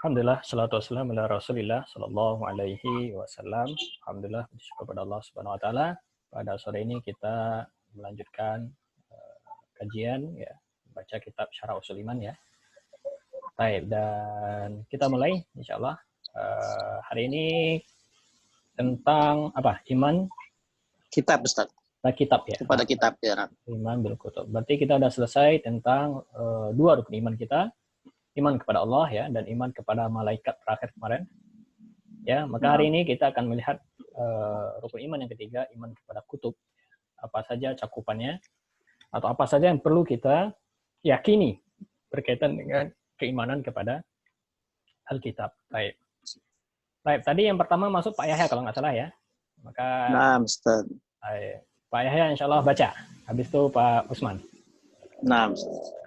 Alhamdulillah, salatu wassalamu ala Rasulillah sallallahu alaihi wasallam. Alhamdulillah, bersyukur kepada Allah Subhanahu wa taala. Pada sore ini kita melanjutkan kajian ya, baca kitab Syarah Ushul Iman ya. Baik, dan kita mulai insyaallah. Hari ini tentang apa? Iman Kitab, Ustaz. Kitab ya. Kepada kitab ya. Iman bil kutub. Berarti kita sudah selesai tentang dua rukun iman kita. Iman kepada Allah ya, dan iman kepada malaikat terakhir kemarin. Ya, maka hari ini kita akan melihat rukun iman yang ketiga, iman kepada kutub. Apa saja cakupannya atau apa saja yang perlu kita yakini berkaitan dengan keimanan kepada Alkitab. Baik. Baik, tadi yang pertama masuk Pak Yahya kalau nggak salah ya. Maka Nah, Ustaz. Baik. Pak Yahya insyaallah baca. Habis itu Pak Usman. Nah, Ustaz.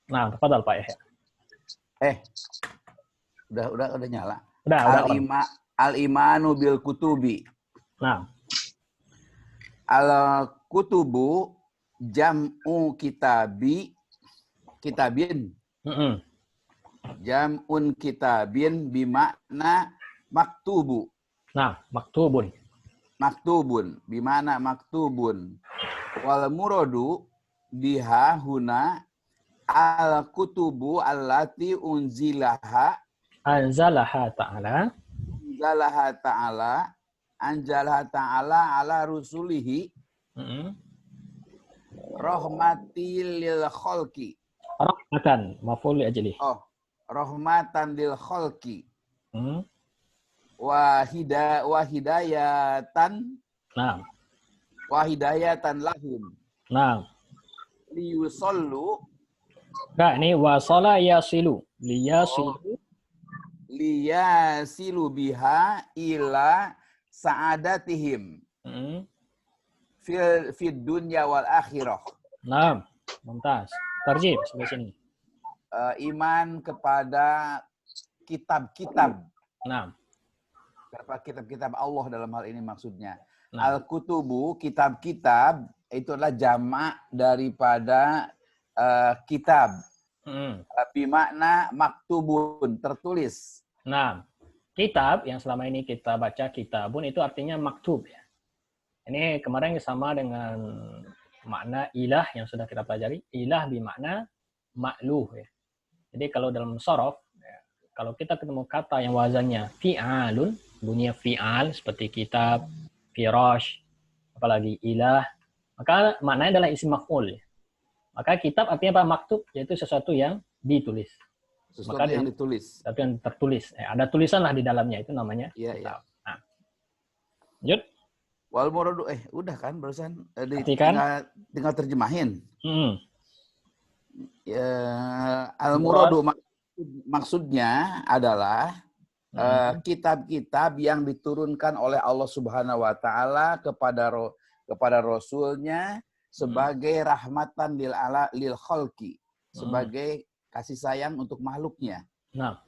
Nah, tafadhal Pak Yahya. Udah nyala. Udah. Al-imanu bil kutubi. Nah. Al-kutubu jam'u kitabin. Jam'un kitabin bimakna maktubu. Nah, maktubun. Maktubun bimana maktubun. Wal muradu biha huna al-kutubu allati anzalaha ta'ala ala rusulihi rahmatil lil khalqi. Rahmatan maf'ul li ajli. Rahmatan lil khalqi. Wa hidayatan. Nah. Wa hidayatan lahum. Nah. Liyusallu. Enggak, ini wasala yasilu. Liyasilu biha ila sa'adatihim. Fid dunya wal akhirah. Nah, mumtaz. Tarjim sampai sini. Iman kepada kitab-kitab. Nah. Kitab-kitab Allah dalam hal ini maksudnya. Nah. Al-kutubu, kitab-kitab, itu adalah jamak daripada kitab. Tapi makna maktubun, tertulis. Nah, kitab yang selama ini kita baca kitabun itu artinya maktub ya. Ini kemarin sama dengan makna ilah yang sudah kita pelajari. Ilah bermakna ma'luh ya. Jadi kalau dalam shorof, ya, kalau kita ketemu kata yang wazannya fi'alun, bunyinya fi'al seperti kitab, firash, apalagi ilah, maka maknanya adalah isim maf'ul. Maka kitab artinya apa? Maktub, yaitu sesuatu yang ditulis. Sesuatu maka yang ditulis. Sesuatu yang tertulis. Ada tulisan lah di dalamnya, itu namanya kitab. Iya. Nah. Lanjut. Wal muradu udah kan barusan tinggal terjemahin. Ya, al muradu maksudnya adalah kitab-kitab yang diturunkan oleh Allah Subhanahu wa taala kepada rasulnya sebagai rahmatan lil khalqi, sebagai kasih sayang untuk makhluknya. Nah.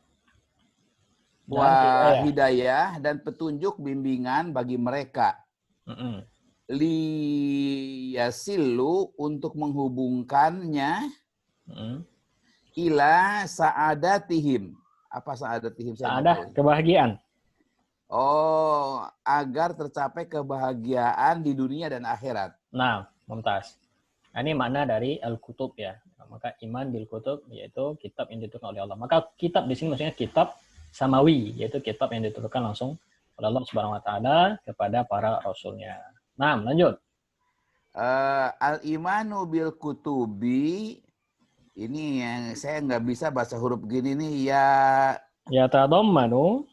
Hidayah dan petunjuk bimbingan bagi mereka. Liyasilu untuk menghubungkannya ila sa'adatihim. Apa sa'adatihim? Sa'adah, kebahagiaan. Agar tercapai kebahagiaan di dunia dan akhirat. Nah, mumtaz. Ini makna dari al-kutub ya. Maka iman bil kutub yaitu kitab yang diturunkan oleh Allah. Maka kitab di sini maksudnya kitab samawi, yaitu kitab yang diturunkan langsung oleh Allah Subhanahu wa taala kepada para rasulnya. Nah, lanjut. Al-imanu bil kutubi, ini yang saya nggak bisa baca huruf gini nih, Yatadommanu.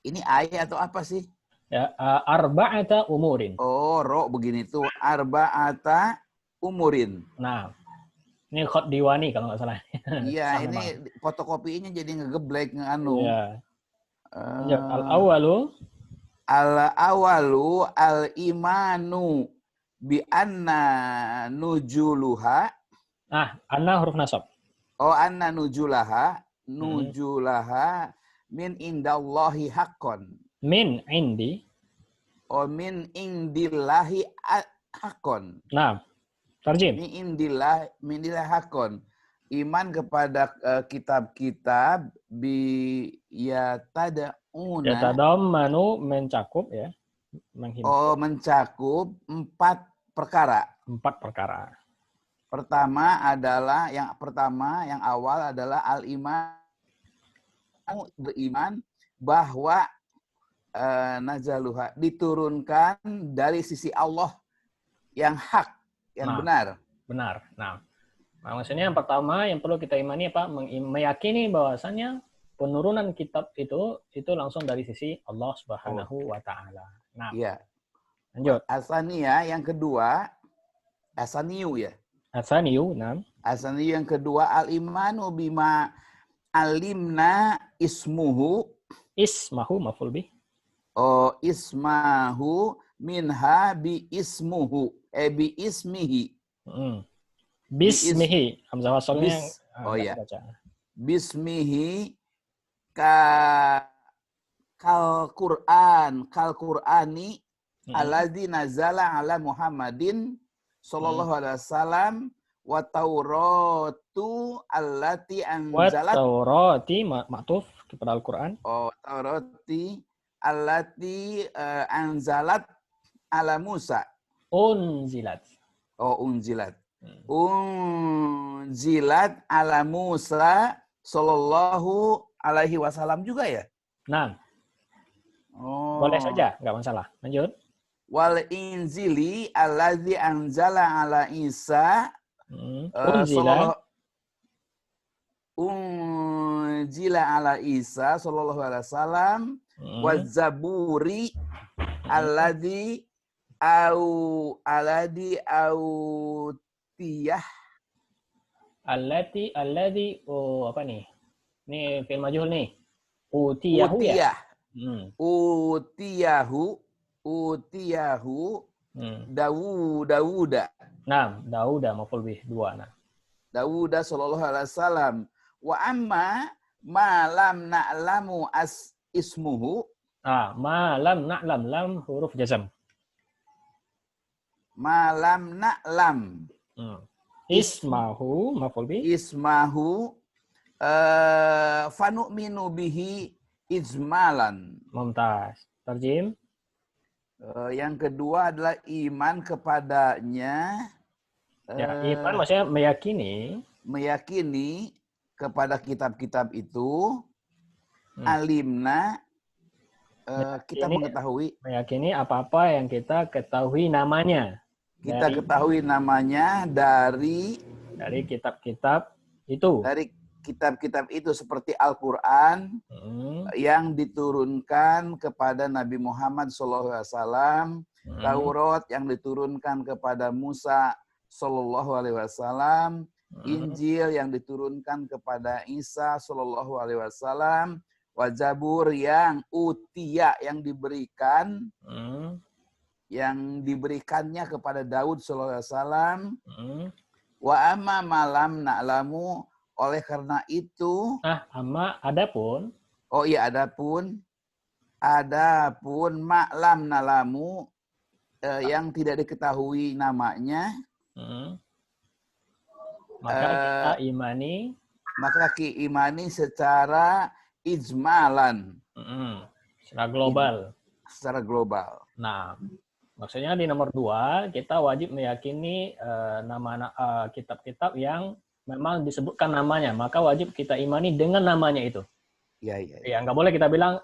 Ini ayat atau apa sih? Ya, arba'ata umurin. Ro begini tuh, arba'ata umurin. Nah, ini khot diwani kalau nggak salah. Iya, ini fotokopinya jadi ngegeblek nganu. Iya. Al-awalu al-imanu bi anna nujuluha. Anna huruf nasab. Anna nujulaha min indallahi haqqon. Min indi. min indillahi hakon. Nah, tarjim. Min indillahi hakon. Iman kepada kitab-kitab yatadauna. Yatadammanu mencakup ya, menghimpun Mencakup 4 perkara. 4 perkara. Pertama yang awal adalah al-iman, beriman bahwa nazaluha diturunkan dari sisi Allah yang hak, yang benar. Benar. Nah, maksudnya yang pertama yang perlu kita imani apa? Meyakini bahwasannya penurunan kitab itu langsung dari sisi Allah Subhanahu wa taala. Nah, iya. Lanjut. Asaniya yang kedua, asaniyu ya. Asaniyu, nah. Asaniyu yang kedua al-imanu bima alimna ismuhu. Ismahu maf'ul bih. Ismahu minha bi ismuhu. Bi ismihi. Bismihi. Hamzah wasalnya iya. baca. Bismihi kal Qur'ani alladzi nazala ala Muhammadin sallallahu alaihi wasallam wa Tauratu allati anzalat. Taurati ma'tuf kepada Al-Qur'an. Taurati allati anzalat ala Musa. Unzilat. Unzilat. Unzilat ala Musa sallallahu alaihi wasallam juga ya? Nah. Boleh saja, nggak masalah. Lanjut. Wal inzili allazi anzala ala Isa. Unzila ala Isa sallallahu alaihi wasallam. Wazaburi alladzi autiyah. Alladzi apa nih? Ini fi'il majhul nih. Utiyahu ya. Utiyahu Dawuda. Nah, Dauda maf'ul bih 2. Nah. Dawuda sallallahu alaihi wasallam. Wa amma ma lam na'lamu ismuhu. Ma lam na'lam, lam huruf jazam. Ma lam na'lam. Ismahu maf'ul bih. Ismahu fanu'minu bihi ijmalan. Mumtaz. Tarjim. Yang kedua adalah iman kepadanya. Iman maksudnya meyakini kepada kitab-kitab itu. Alimna, kita mengetahui. Meyakini apa-apa yang kita ketahui namanya. Kita ketahui namanya dari kitab-kitab itu. Dari kitab-kitab itu seperti Al-Quran yang diturunkan kepada Nabi Muhammad SAW, Taurat yang diturunkan kepada Musa SAW, Injil yang diturunkan kepada Isa SAW, Wazabur yang utia yang diberikan, yang diberikannya kepada Daud SAW, wa amma malam na'lamu. Oleh karena itu, adapun maklam nalamu yang tidak diketahui namanya, maka kita imani secara ijmalan, secara global. Nah, maksudnya di nomor 2 kita wajib meyakini nama kitab-kitab yang memang disebutkan namanya, maka wajib kita imani dengan namanya itu. Iya. Ya, nggak boleh kita bilang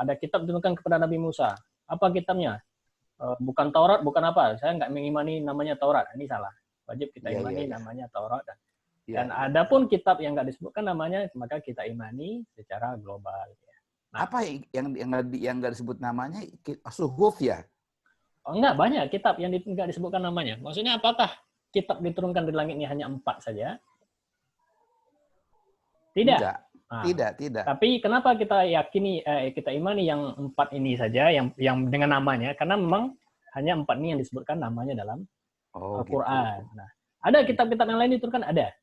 ada kitab diturunkan kepada Nabi Musa. Apa kitabnya? Bukan Taurat, bukan apa? Saya nggak mengimani namanya Taurat. Ini salah. Wajib kita imani namanya Taurat. Dan adapun kitab yang nggak disebutkan namanya, maka kita imani secara global. Nah, apa yang nggak disebut namanya? Suhuf ya? Enggak, banyak kitab yang nggak disebutkan namanya. Maksudnya apakah kitab diturunkan di langit ini hanya 4 saja? Tidak. Tidak. Tapi kenapa kita imani yang 4 ini saja, yang dengan namanya? Karena memang hanya 4 ini yang disebutkan namanya dalam Al-Quran. Gitu. Nah, ada kitab-kitab yang lain diturunkan? Ada.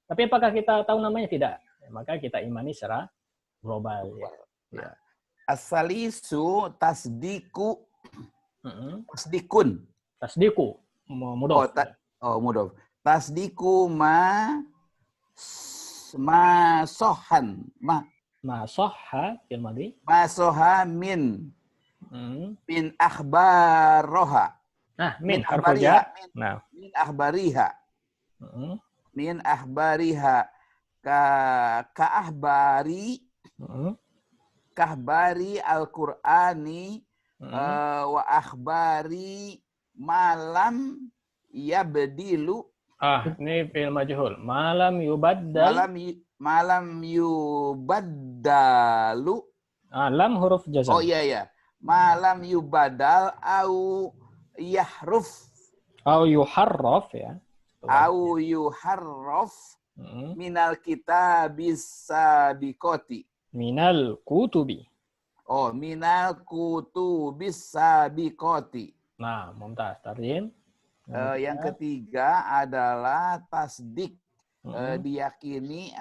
Tapi apakah kita tahu namanya? Tidak. Maka kita imani secara global. Ya. As-salisu tasdiku. Tasdikun. Tasdiku. Oh, Mudhof. mudhof. Tasdiku sohan. Ma sahha fil madhi. Soha min akhbaroha. Nah, Min harful akhbariha. jar. Nah. Min akhbariha. Min akhbariha. Ka ahbari. Kahbari Al-Qur'ani. Wa akhbari malam yabdilu. Ini fi'il majhul. Malam yubaddal. Malam yubaddalu. Lam huruf jazam. Oh iya. Malam yubadal au yahruf. Au yuharraf ya. Au yuharraf minal kitabis sabiqati. Minal kutubi. Oh, minal kutubis sabiqati. Nah, mumtaz. Tarjim. Yang ketiga adalah tasdik. Diyakini,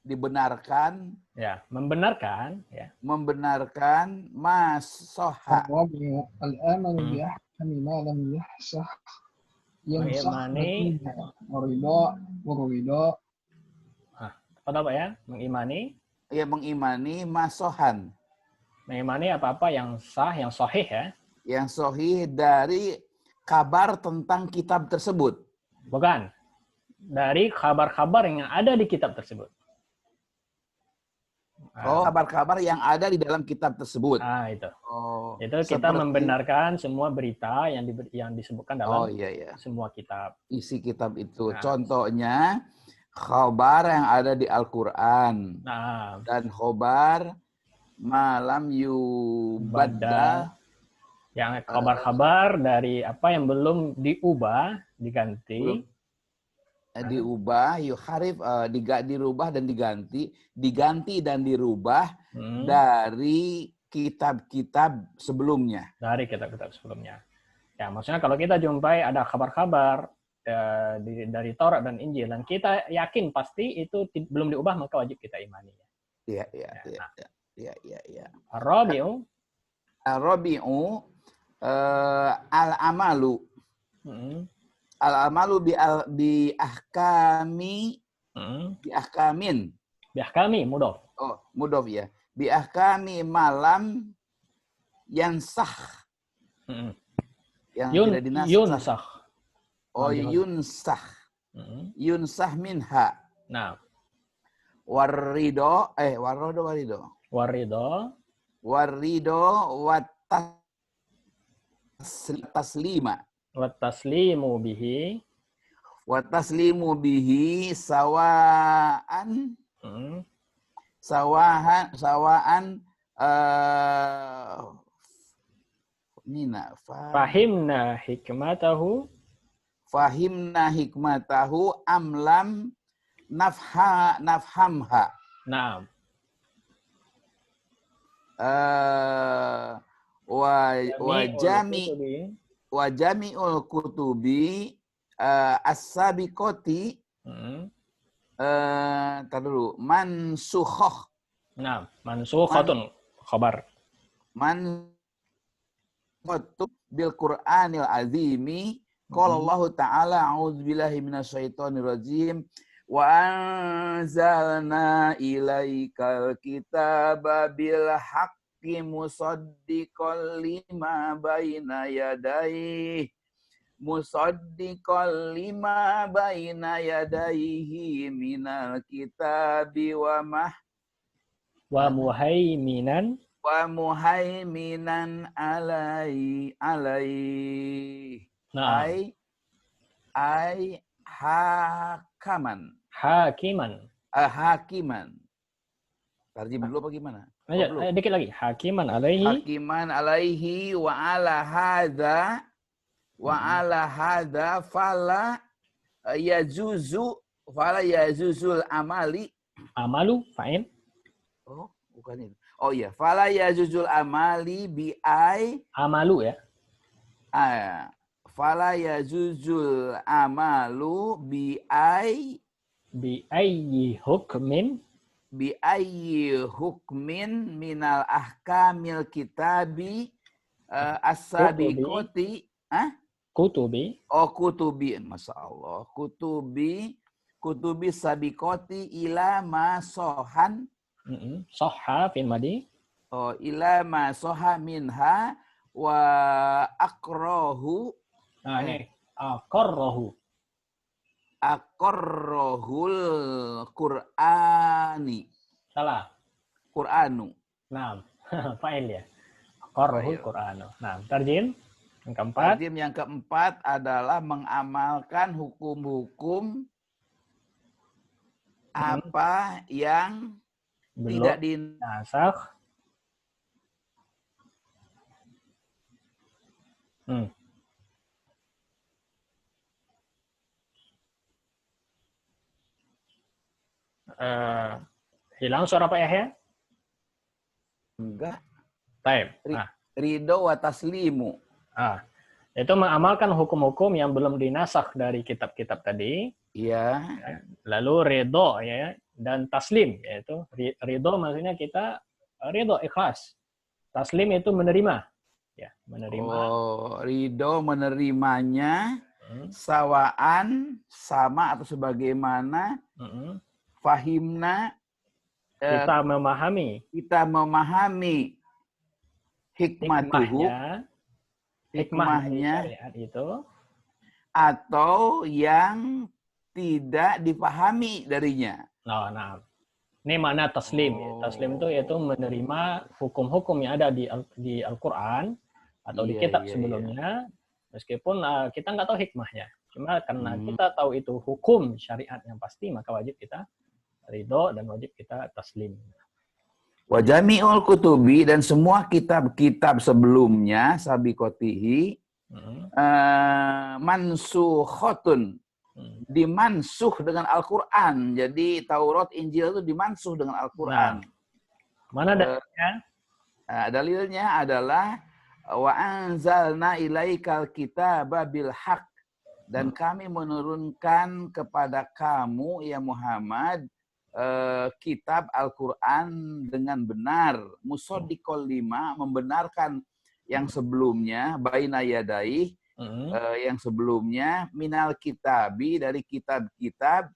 dibenarkan. Ya, membenarkan. Ya. Membenarkan masoha. Al-amanu bi'ahkami ma lam yahsah. Yang sah waridha. Pada apa ya? Mengimani. Ya, mengimani masohan. Mengimani apa-apa yang sah, yang sahih ya. Yang sahih dari kabar tentang kitab tersebut. Bukan. Dari kabar-kabar yang ada di kitab tersebut. Oh, kabar-kabar yang ada di dalam kitab tersebut. Itu. Oh, itu kita membenarkan semua berita yang disebutkan dalam semua kitab. Isi kitab itu. Contohnya, khabar yang ada di Al-Quran. Dan khabar malam yubaddal. Yang kabar-kabar dari apa yang belum diubah, diganti. Diubah, yuharif, dirubah dan diganti dan dirubah dari kitab-kitab sebelumnya. Dari kitab-kitab sebelumnya. Ya, maksudnya kalau kita jumpai ada kabar-kabar dari Taurat dan Injil dan kita yakin pasti itu belum diubah, maka wajib kita imani. Iya. Ar-rabi'u al-amalu. Al-amalu bi ahkamin mudhof. Oh, mudhof ya. Bi ahkami malam yansah. Yang tidak dinasakh. Yunsakh. Oh, yunsah. Yunsah minha. Nah. Warido taslima. Wataslimu bihi sawaan fahimna hikmatahu amlam nafhamha. Naam. Wa jami'ul kutubi as-sabiqati mansukhoh. Nah, mansukhatun khabar. Mansukhatun bil Qur'anil azimi. Qala Allah Ta'ala a'udzubillahi minasyaitonir rajim. Wa anzalna ilaikal kitaba bil haqqi musaddiqan lima baina yadayhi minal kitabi wa muhaiminan alaihi. Nah. Hakiman. Tarjim dulu apa gimana? Dikit lagi. Hakiman alaihi wa ala hadza fala yazuzul amali. Amalu fa'il. Oh, bukan itu. Oh iya, fala yazuzul amali amalu ya. Fala yazuzul amalu bi ayyi hukmin minal ahkamil kitabi As-sabiqati. Kutubi. Oh, kutubi. Masya Allah. Kutubi sabiqati ila ma sohan. Soha fil madi. Oh, ila ma soha minha wa akrohu. Nah, ini aqarrahu. Aqarrahul Qur'ani. Salah. Qur'anu. Nah, fa'il ya. Aqarrahul Qur'anu. Nah, tarjim yang keempat. Tarjim yang keempat adalah mengamalkan hukum-hukum apa yang tidak dinasakh. Hilang suara Pak Yahya? Enggak. Taib. Ridho wa taslimu. Itu mengamalkan hukum-hukum yang belum dinasakh dari kitab-kitab tadi. Iya. Lalu ridho ya, dan taslim, yaitu ridho maksudnya kita ridho ikhlas. Taslim itu menerima. Ya, menerima. Oh, ridho menerimanya sawaan, sama atau sebagaimana. Fahimna, kita memahami hikmahnya syariat itu, atau yang tidak dipahami darinya. Nah, ini makna taslim. Taslim itu yaitu menerima hukum-hukum yang ada di Al-Quran atau di kitab sebelumnya, meskipun kita nggak tahu hikmahnya. Cuma karena kita tahu itu hukum syariat yang pasti, maka wajib kita ridho dan wajib kita taslim. Wa jami'ul kutubi, dan semua kitab-kitab sebelumnya sabiqotihi mansukhatun, dimansuh dengan Al-Quran. Jadi Taurat, Injil itu dimansuh dengan Al-Quran. Mana dalilnya? Dalilnya adalah wa anzalna ilaikal kitaba bil haq, dan kami menurunkan kepada kamu ya Muhammad kitab Al-Quran dengan benar. Musaddiqol lima, membenarkan yang sebelumnya, baina yadai, yang sebelumnya, minal kitabi, dari kitab-kitab,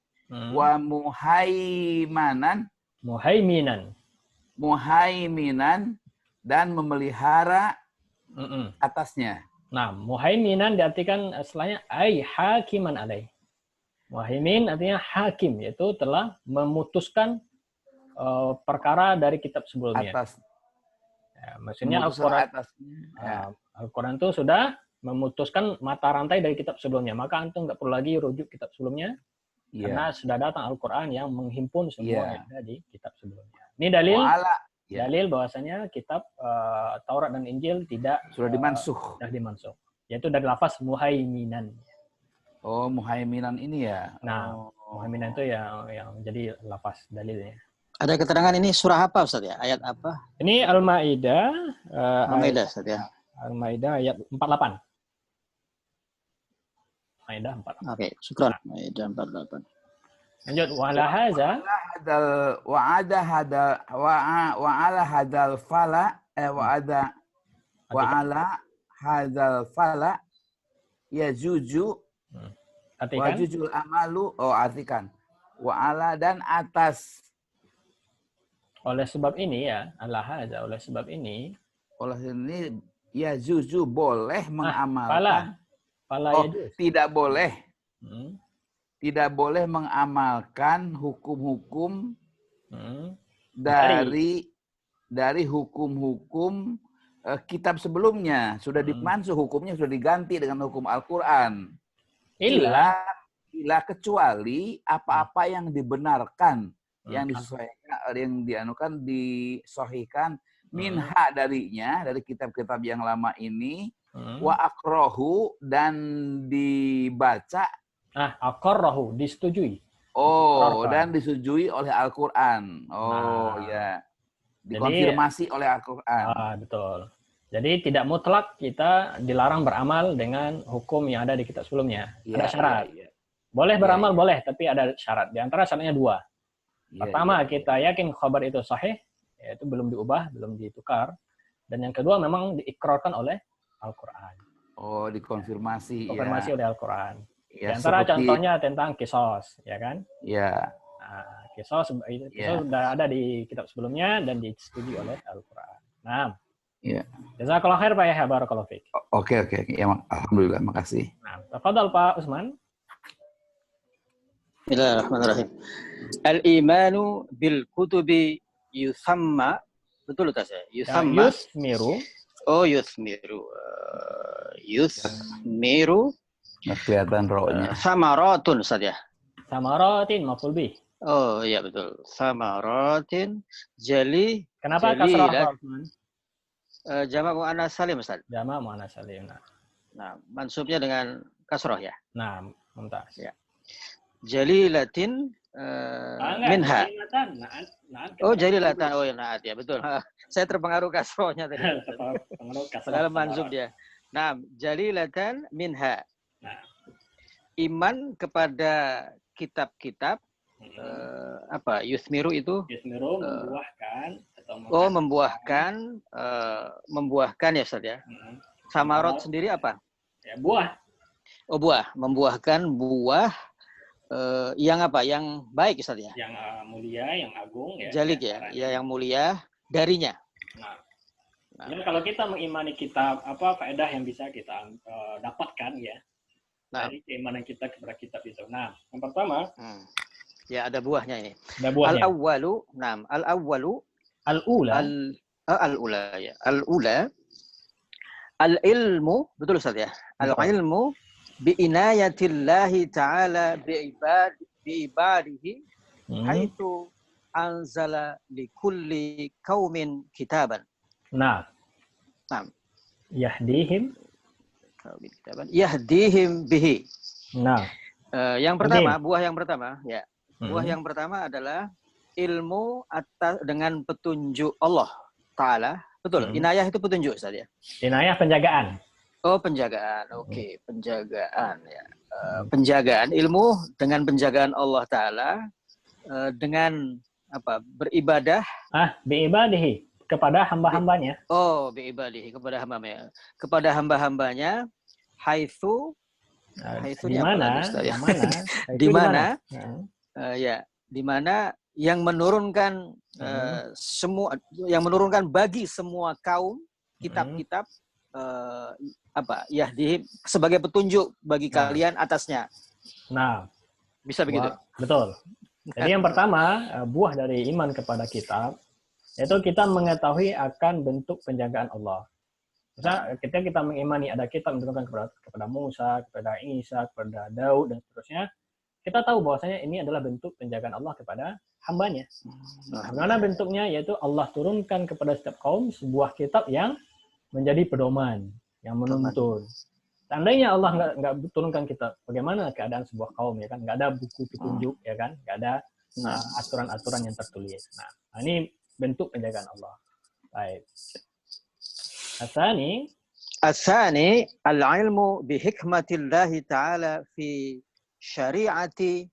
wa muhaiminan, dan memelihara atasnya. Nah, muhaiminan diartikan setelahnya ay hakiman alaih. Muhaimin artinya hakim, yaitu telah memutuskan perkara dari kitab sebelumnya. Atas. Ya, maksudnya Al-Quran itu sudah memutuskan mata rantai dari kitab sebelumnya. Maka antum nggak perlu lagi rujuk kitab sebelumnya, karena sudah datang Al-Quran yang menghimpun semua yang ada di kitab sebelumnya. Ini dalil bahwasanya kitab Taurat dan Injil sudah dimansuh. Yaitu dari lafaz muhaiminan. Oh, muhaiminan ini ya. Nah, muhaiminan itu yang jadi lafaz dalilnya. Ada keterangan ini surah apa Ustaz ya? Ayat apa? Ini Al-Maidah. Al-Maidah Ustaz ya. Al-Maidah ayat 48. Maidah 48. Oke, syukran. Maidah 48. Lanjut, wa ala hadza hadzal fala yajuju wajujul amalu, artikan wa'ala, dan atas. Oleh sebab ini ya, oleh sebab ini ya juju boleh mengamalkan. Tidak boleh. Tidak boleh mengamalkan hukum-hukum dari hukum-hukum kitab sebelumnya. Sudah dimansuh, hukumnya sudah diganti dengan hukum Al-Quran. Illa kecuali apa-apa yang dibenarkan, yang disesuaikan, disohikan minha darinya, dari kitab-kitab yang lama ini, wa akrohu, dan dibaca. Akrohu, disetujui. Dan disetujui oleh Al-Quran. Dikonfirmasi oleh Al-Quran. Betul. Jadi tidak mutlak kita dilarang beramal dengan hukum yang ada di kitab sebelumnya. Ada syarat. Boleh beramal, boleh, tapi ada syarat. Di antara syaratnya 2. Pertama, kita yakin khabar itu sahih, yaitu belum diubah, belum ditukar. Dan yang kedua memang diikrarkan oleh Al-Quran. Oh, dikonfirmasi. Konfirmasi Ya. oleh Al-Quran. Di Ya, antara seperti, contohnya tentang kisos, ya kan? ya. Nah, kisos Ya. sudah ada di kitab sebelumnya dan disetujui oleh Al-Quran. Nah, Ya. jazakallahu khair Pak Yahya, barakallahu fiik. Oke. Ya, alhamdulillah, makasih. Nah, tafadhal Pak Usman. Bismillahirrahmanirrahim. Al-imanu bil kutubi yusamma, betul tak saya? Yusamma. Yusmiru. Oh, yuthmiru. Yuthmiru. Nggak kelihatan rohnya. Samaratun Ustaz ya. Samaratin maf'ul bih. Oh iya betul. Samaratin jali. Kenapa jali kasrah Pak Usman? Jamak muannas salim Ustaz. Jama' muannas salim. Nah, mansubnya dengan kasroh ya. Nah, mumtaz. Ya. Jalilatin minha. Oh, jalilatan. Oh ya, naat ya, betul. Saya terpengaruh kasrohnya tadi. Padahal mansub dia. Nah, jalilatan minha. Nah. Iman kepada kitab-kitab apa? Yuthmiru itu? Yuthmiru membuahkan atau membuahkan ya Ustaz ya. Samarot sendiri apa? Ya, buah. Oh, buah, membuahkan buah yang apa? Yang baik Ustaz ya. Yang mulia, yang agung ya. Jalik ya. Ya, yang mulia darinya. Nah. Jadi kalau kita mengimani kitab, apa faedah yang bisa kita dapatkan ya dari keimanan kita kepada kitab itu. Nah, yang pertama, ya ada buahnya ini. Ada buahnya. Al-awwalu, al-awwalu, al-ula, al-ula ya. Al-ula, al-ilmu, betul Ustaz ya. Al-ilmu bi inayatillahi ta'ala bi ibadihi haitsu anzala li kulli qaumin kitaban. Nah. Yahdihim bihi. Nah. Yang pertama, buah yang pertama, ya. Buah yang pertama adalah ilmu atas dengan petunjuk Allah Ta'ala. Betul, inayah itu petunjuk Ustaz ya. Inayah penjagaan. Oh, penjagaan. Oke, penjagaan ya. Penjagaan ilmu dengan penjagaan Allah Ta'ala dengan apa? Beribadah. Biibadihi. Kepada hamba-hambanya. Oh, biibadihi, kepada hamba-hambanya. Kepada hamba-hambanya, haitsu di mana? Di mana? Ya, di mana yang menurunkan semua, yang menurunkan bagi semua kaum kitab-kitab apa? Yahdihim sebagai petunjuk bagi kalian atasnya. Nah, bisa begitu. Betul. Jadi yang pertama, buah dari iman kepada kitab yaitu kita mengetahui akan bentuk penjagaan Allah. Misal kita mengimani ada kitab menurunkan kepada Musa, kepada Isa, kepada Daud dan seterusnya, kita tahu bahwasanya ini adalah bentuk penjagaan Allah kepada hambanya. Bagaimana bentuknya? Yaitu Allah turunkan kepada setiap kaum sebuah kitab yang menjadi pedoman, yang menuntun. Seandainya Allah nggak turunkan kitab, bagaimana keadaan sebuah kaum ya kan? Nggak ada buku petunjuk ya kan? Nggak ada aturan-aturan yang tertulis. Nah, ini bentuk penjagaan Allah. Baik. Asani al-ilmu bi hikmatillahi ta'ala fi syari'atin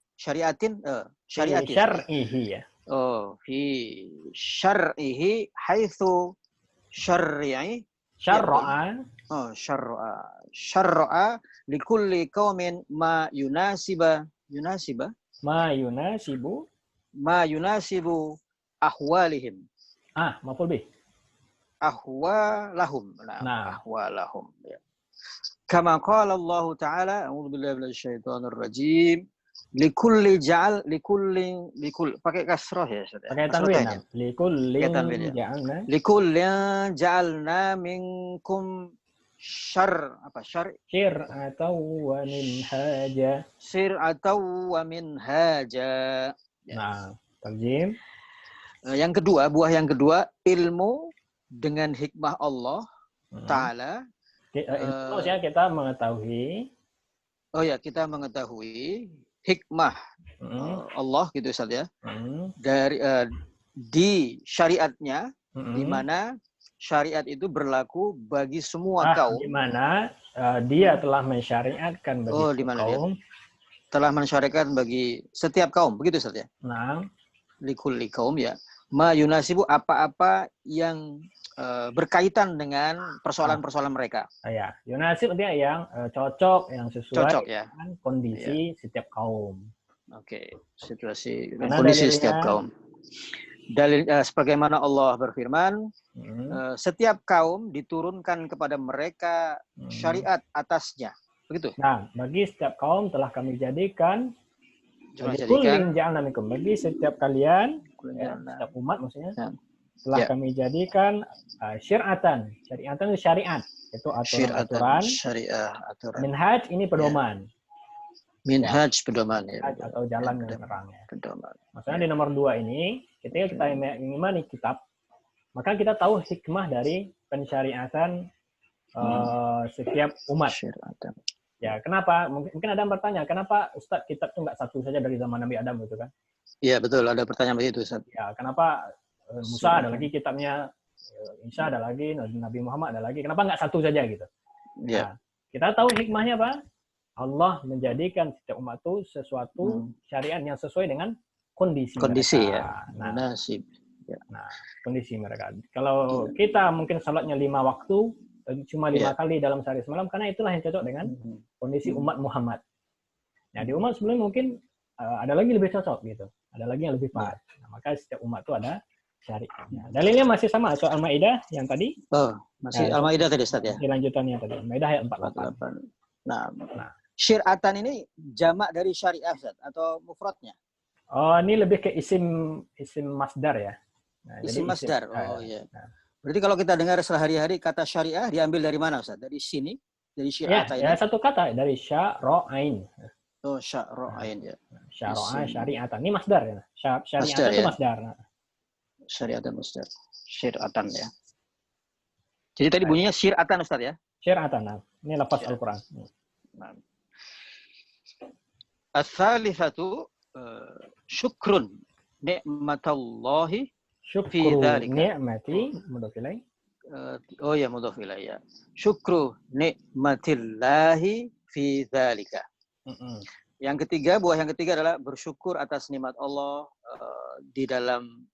syar'ihi ya. Oh, fi syar'ihi haitsu syar'i syar'a. Oh, syar'a likulli qaumin ma yunasibu ahwalihim. Maf'ul bih. Ahwalahum. Ahwalahum. Ya. Kama qala Allah Ta'ala, a'udzu billahi minasyaitonir rajim. Likulli pakai kasrah ya, pakai tanwin. Likullin ja'alna minkum syir'atan wa minhaja. Nah, tarjim. Yang kedua, buah yang kedua, ilmu dengan hikmah Allah Ta'ala. Kita mengetahui. Oh ya, kita mengetahui hikmah Allah gitu Ustaz ya. Dari di syariatnya, di mana syariat itu berlaku bagi semua kaum. Di mana dia telah mensyariatkan bagi kaum. Telah mensyariatkan bagi setiap kaum, begitu Ustaz ya. Nah, likulli kaum ya. Ma yunasibu apa-apa yang berkaitan dengan persoalan-persoalan mereka. Ya, yunasib dia yang cocok, yang sesuai ya. dengan kondisi setiap kaum. Oke, situasi kondisi setiap kaum. Dalil sebagaimana Allah berfirman, setiap kaum diturunkan kepada mereka syariat atasnya. Begitu. Nah, bagi setiap kaum telah kami jadikan bagi setiap kalian, setiap umat maksudnya, telah kami jadikan syariatan. Syariatan itu syariat, itu aturan-aturan. Aturan. Minhaj ini pedoman. Minhaj pedoman ya. Atau jalan yang terangnya. Pedoman. Maksudnya di nomor 2 ini, ketika kita mengimani kitab, maka kita tahu hikmah dari pensyariatan setiap umat. Ya, kenapa? Mungkin ada yang bertanya, kenapa Ustadz kitab itu nggak satu saja dari zaman Nabi Adam gitu kan? Iya betul, ada pertanyaan begitu Ustadz. Ya, kenapa Musa ada lagi kitabnya, Isa ada lagi, Nabi Muhammad ada lagi, kenapa nggak satu saja gitu? Iya. Nah, kita tahu hikmahnya apa? Allah menjadikan setiap umat itu sesuatu syariat yang sesuai dengan kondisi ya. mereka. Nah, kondisi mereka. Kalau kita mungkin salatnya 5 waktu, cuma 5 kali dalam sehari semalam, karena itulah yang cocok dengan kondisi umat Muhammad. Nah, di umat sebelumnya mungkin ada lagi lebih cocok gitu, ada lagi yang lebih pas. Nah, maka setiap umat itu ada syariatnya. Dalilnya masih sama soal Al-Maidah yang tadi. Masih Al-Maidah tadi Ustaz ya. Di lanjutannya tadi. Al-Maidah ayat 48. Nah, syariatan ini jamak dari syariah Ustaz atau mufradnya? Oh, ini lebih ke isim masdar ya. Nah, isim masdar. Iya. Nah. Berarti kalau kita dengar sehari-hari kata syariah diambil dari mana Ustaz? Dari sini, dari syariat ini. Ya, satu kata dari syara'ain. Oh, syara'ain ya. Syara'a syariatan. Ini masdar ya. Syariatan itu masdar. Syariatan masdar. Syariatan ya. Jadi tadi bunyinya syariatan Ustaz ya? Syariatan. Ini lafaz Al-Qur'an. Nah. Ats-tsalitsatu syukrun nikmatallahi fi dzalika. Ni'mati mudhaf ilaih. Mudhaf ilaih ya. Syukru nikmatillahi fi dzalika. Yang ketiga, buah yang ketiga adalah bersyukur atas nikmat Allah di dalam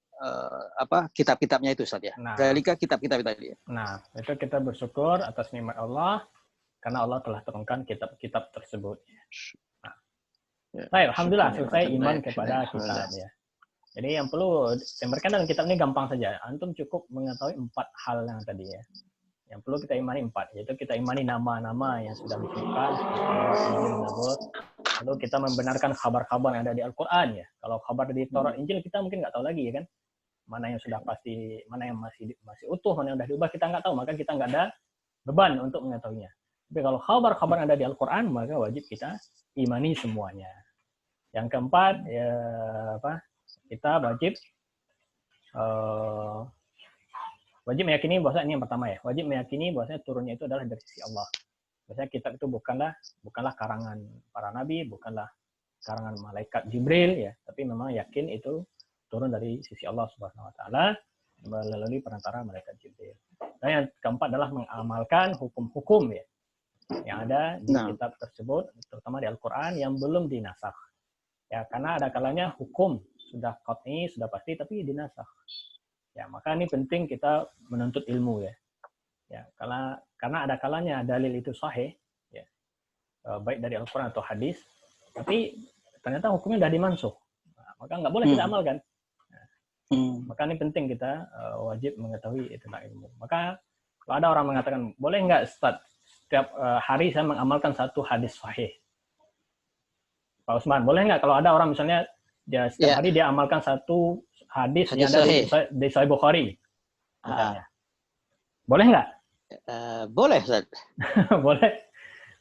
kitab-kitabnya itu Ustaz ya. Dzalika kitab-kitab tadi ya. Nah, itu kita bersyukur atas nikmat Allah karena Allah telah turunkan kitab-kitab tersebut. Baik, alhamdulillah selesai iman kepada kitab ya. Jadi yang perlu berkaitan dengan kitab ini gampang saja. Antum cukup mengetahui 4 hal yang tadi ya. Yang perlu kita imani 4, yaitu kita imani nama-nama yang sudah ditentukan, lalu kita membenarkan kabar-kabar yang ada di Al-Qur'an ya. Kalau kabar di Taurat Injil kita mungkin nggak tahu lagi ya kan. Mana yang sudah pasti, mana yang masih utuh, mana yang sudah diubah kita nggak tahu, maka kita nggak ada beban untuk mengetahuinya. Tapi kalau kabar-kabar yang ada di Al-Qur'an maka wajib kita imani semuanya. Yang keempat ya kita wajib meyakini bahwa ini yang pertama ya, wajib meyakini bahwasanya turunnya itu adalah dari sisi Allah. Bahwasanya kitab itu bukanlah karangan para nabi, bukanlah karangan malaikat Jibril ya, tapi memang yakin itu turun dari sisi Allah Subhanahu wa taala melalui perantara malaikat Jibril. Dan yang keempat adalah mengamalkan hukum-hukum ya yang ada di kitab tersebut, terutama di Al-Qur'an yang belum dinasakh. Ya, karena ada kalanya hukum sudah qat'i, sudah pasti tapi dinasakh. Ya, maka ini penting kita menuntut ilmu ya. Ya, karena ada kalanya dalil itu sahih ya. Baik dari Al-Qur'an atau hadis, tapi ternyata hukumnya sudah dimansuh. Nah, maka nggak boleh kita amalkan. Nah, maka ini penting kita wajib mengetahui tentang ilmu. Maka kalau ada orang mengatakan, boleh nggak setiap hari saya mengamalkan satu hadis sahih? Pak Usman, boleh nggak kalau ada orang misalnya setiap hari dia amalkan satu hadis yang ada di Sahih Bukhari, misalnya. Boleh nggak? Boleh, Ustaz. Boleh.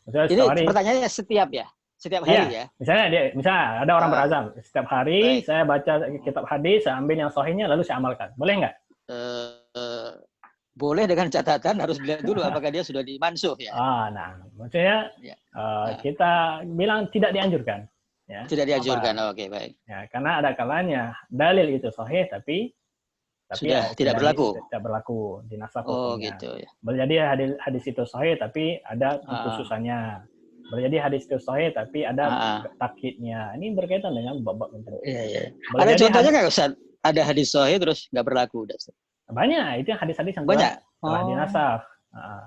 Misalnya ini pertanyaannya setiap ya? Setiap hari ya? Misalnya ada orang berazam, setiap hari saya baca kitab hadis, saya ambil yang sahihnya, lalu saya amalkan. Boleh nggak? Boleh dengan catatan harus dilihat dulu apakah dia sudah dimansuh ya. Maksudnya kita bilang tidak dianjurkan. Ya, tidak dianjurkan. Oke, baik. Ya, karena ada kalanya dalil itu sahih tapi sudah tidak berlaku. Tidak berlaku dinasakh. Gitu ya. Boleh jadi hadis itu sahih tapi ada kekhususannya. Boleh jadi hadis itu sahih tapi ada takkidnya. Ini berkaitan dengan bab-bab tertentu. Iya. Ada contohnya nggak Ustaz? ada hadis sahih terus nggak berlaku. Banyak, itu yang hadis-hadis yang banyak. Telah dinasakh.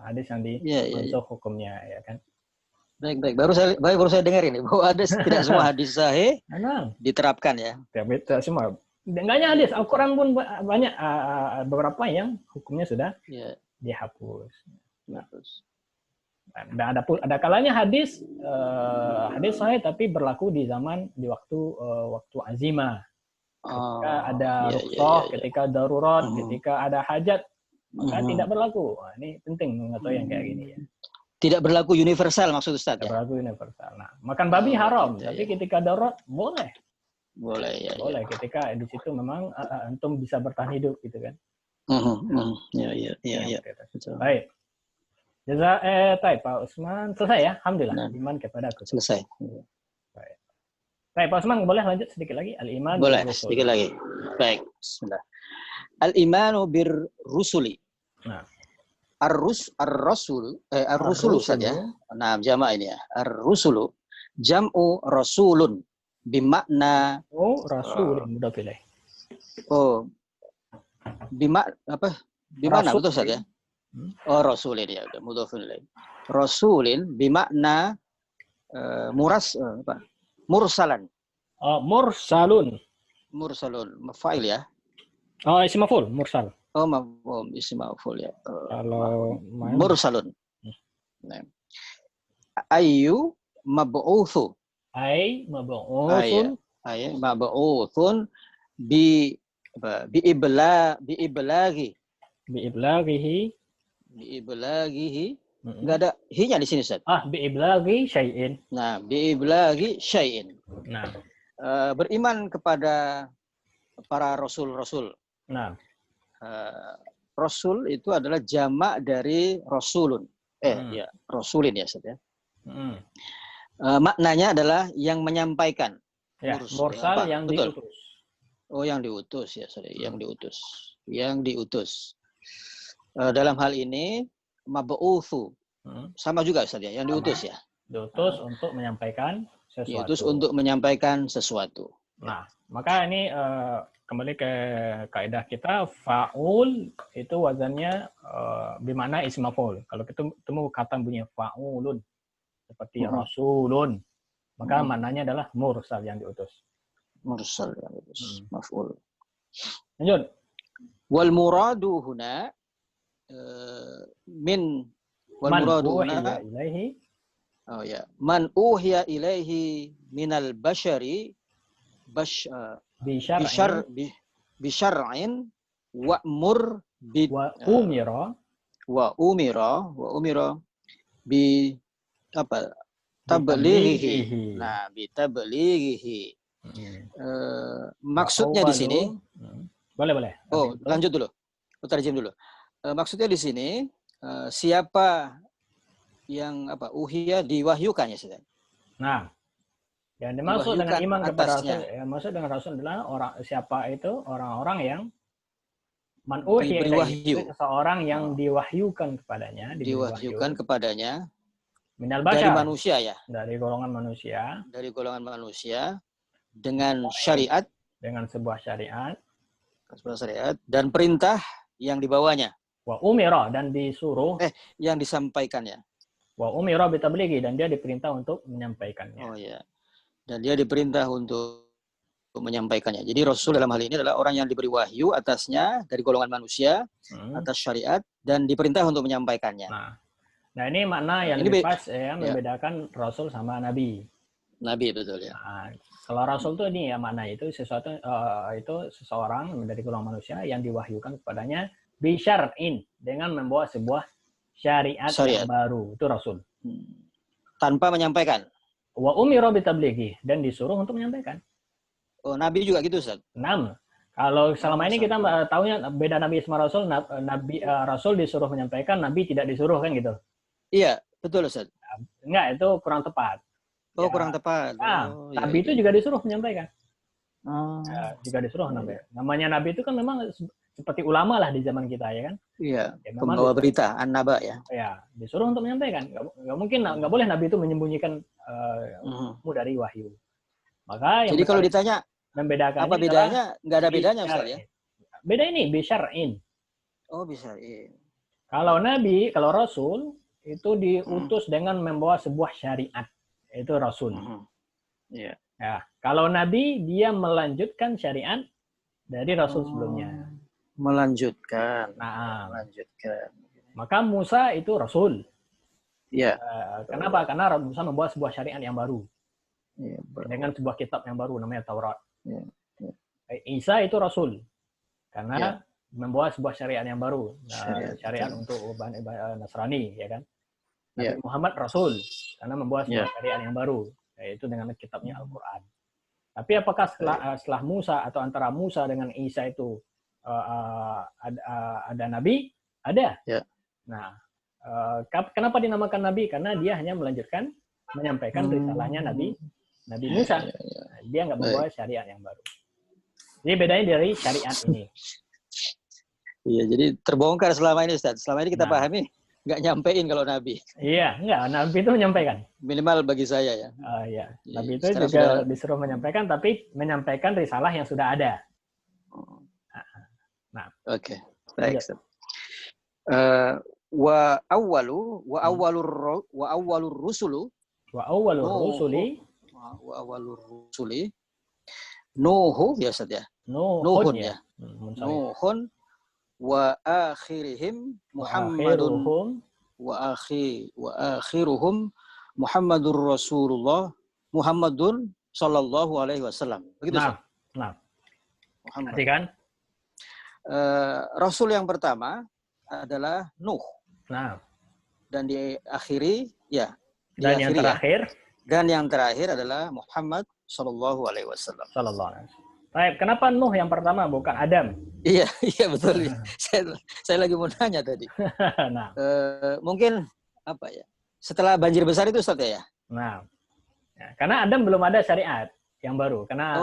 Hadis yang dimansuh hukumnya, ya kan. Baik. Baru saya dengar ini bahwa ada tidak semua hadis sahih diterapkan ya. Tidak semua. Enggak hanya hadis, Al-Quran pun banyak beberapa yang hukumnya sudah dihapus. Dan ada kalanya hadis sahih tapi berlaku di waktu azimah. Ketika ada rukhsah, ketika darurat, ketika ada hajat, maka tidak berlaku. Ini penting mengetahui yang kayak gini ya. Tidak berlaku universal maksud Ustaz ya? Berlaku universal. Nah, makan babi haram, tapi ketika darurat boleh. Boleh. Ketika di situ memang antum bisa bertahan hidup gitu kan. Ya. Baik. Pak Usman selesai ya? Alhamdulillah. Iman kepada aku. Selesai. Baik, Pak Usman boleh lanjut sedikit lagi? Al-iman. Boleh, sedikit lagi. Baik, bismillah. Al-imanu birrusuli. Nah. Ar-rusulu saja. Nah, jamak ini ya. Ar-rusulu jam'u rasulun bimakna rasulun mudah pilih. Bimana betul saja. Rasulin ya, mudhafun ilaih. Rasulin bimakna mursalan. Mursalun, maf'il ya. Isim maf'ul, mursal. Isim maf'ul ya. Kalau mursalun. Nah. Ayyu mab'utsu. Mab'utsun bi iblaghihi. Enggak ada hi-nya di sini, Ustaz. Bi iblaghi syai'in. Nah, bi iblaghi syai'in. Nah, beriman kepada para rasul-rasul. Nah, rasul itu adalah jamak dari rasulun. Rasulin ya, Ustaz ya. Maknanya adalah yang menyampaikan. Ya, mursal yang betul. diutus. Yang diutus ya, yang diutus. Dalam hal ini mab'utsu. Sama juga Ustaz ya, yang diutus ya. Diutus untuk menyampaikan sesuatu. Diutus untuk menyampaikan sesuatu. Nah, maka ini kembali ke kaidah kita, fa'ul itu wazannya bimana isim maf'ul. Kalau kita temu kata bunyi fa'ulun seperti rasulun, maka maknanya adalah mursal yang diutus. Mursal yang diutus, maf'ul. Lanjut. Wal muradu huna man uhiya ilaihi minal bashari bisyar'in wa'mur wa umira bi tablighihi. Nah, bi tablighihi. Maksudnya di sini boleh. Lanjut dulu. Terjem dulu. Maksudnya di sini siapa yang uhiya diwahyukan ya, Ustaz. Nah, yang dimaksud dengan iman kepada Rasul, yang maksud dengan Rasul adalah siapa itu orang-orang yang man uhiya itu seseorang yang diwahyukan kepadanya, minal bashar, dari manusia ya, dari golongan manusia dengan syariat, dengan sebuah syariat dan perintah yang dibawanya. Wa umira, dan disuruh yang disampaikannya. Wa umira bitablighi, dan dia diperintah untuk menyampaikannya. Dan dia diperintah untuk menyampaikannya. Jadi Rasul dalam hal ini adalah orang yang diberi wahyu atasnya dari golongan manusia, atas syariat, dan diperintah untuk menyampaikannya. Nah ini makna yang lebih pas membedakan Rasul sama Nabi. Nabi, betul ya. Nah, kalau Rasul itu ini ya makna itu sesuatu itu seseorang dari golongan manusia yang diwahyukan kepadanya bisyar'in, dengan membawa sebuah syariat yang baru, itu Rasul. Tanpa menyampaikan. Wa umira bitablighi, dan disuruh untuk menyampaikan. Nabi juga gitu, Ustaz. Kalau selama ini kita tahunya beda Nabi sama Rasul, Rasul disuruh menyampaikan, Nabi tidak disuruh kan gitu. Iya, betul Ustaz. Enggak, itu kurang tepat. Kurang tepat. Nabi itu juga disuruh menyampaikan. Juga disuruh menyampaikan. Namanya Nabi itu kan memang seperti ulama lah di zaman kita ya kan. Iya. Pembawa berita, an-naba ya. Ya, disuruh untuk menyampaikan. Nggak mungkin, nggak boleh Nabi itu menyembunyikan dari wahyu. Maka jadi kalau ditanya membedakan. Apa bedanya? Nggak ada bedanya, Ustaz ya? Beda ini bisyar'in. Oh, bisyar'in. Kalau nabi, kalau rasul itu diutus dengan membawa sebuah syariat, itu rasul. Iya. Ya, kalau nabi dia melanjutkan syariat dari rasul sebelumnya. Melanjutkan. Nah, melanjutkan. Maka Musa itu rasul. Iya. Kenapa? Karena Musa membawa sebuah syariat yang baru. Ya, dengan sebuah kitab yang baru namanya Taurat. Ya, ya. Isa itu rasul karena membawa sebuah syariat yang baru, syariat untuk Nasrani, ya kan. Nabi Muhammad rasul karena membawa sebuah syariat yang baru, yaitu dengan kitabnya Al-Quran. Tapi apakah setelah Musa atau antara Musa dengan Isa itu ada nabi? Ada. Ya. Nah, kenapa dinamakan nabi? Karena dia hanya melanjutkan menyampaikan risalahnya Nabi Musa. Dia nggak membawa syariat yang baru. Jadi bedanya dari syariat ini. Iya, jadi terbongkar selama ini, Ustaz. Selama ini kita pahami nggak nyampein kalau Nabi. Iya, nggak. Nabi itu menyampaikan. Minimal bagi saya ya. Iya. Nabi itu juga disuruh menyampaikan, tapi menyampaikan risalah yang sudah ada. Nah. Oke. Baik, Ustaz. Wa awwalur rusuli Nuhu ya Ustaz ya. Nuhun ya. Nuhun wa akhirihim Muhammadun wa akhiruhum Muhammadur Rasulullah Muhammadun sallallahu alaihi wasallam. Begitu Ustaz. Nah. Berarti kan Rasul yang pertama adalah Nuh. Nah. Dan diakhiri ya. Dan yang terakhir. Dan yang terakhir adalah Muhammad sallallahu alaihi wasallam. Sallallahu alaihi wasallam. Baik, kenapa Nuh yang pertama bukan Adam? Iya betul. Saya lagi mau nanya tadi. Nah. Mungkin apa ya? Setelah banjir besar itu Ustaz ya? Nah. Ya, karena Adam belum ada syariat yang baru. Karena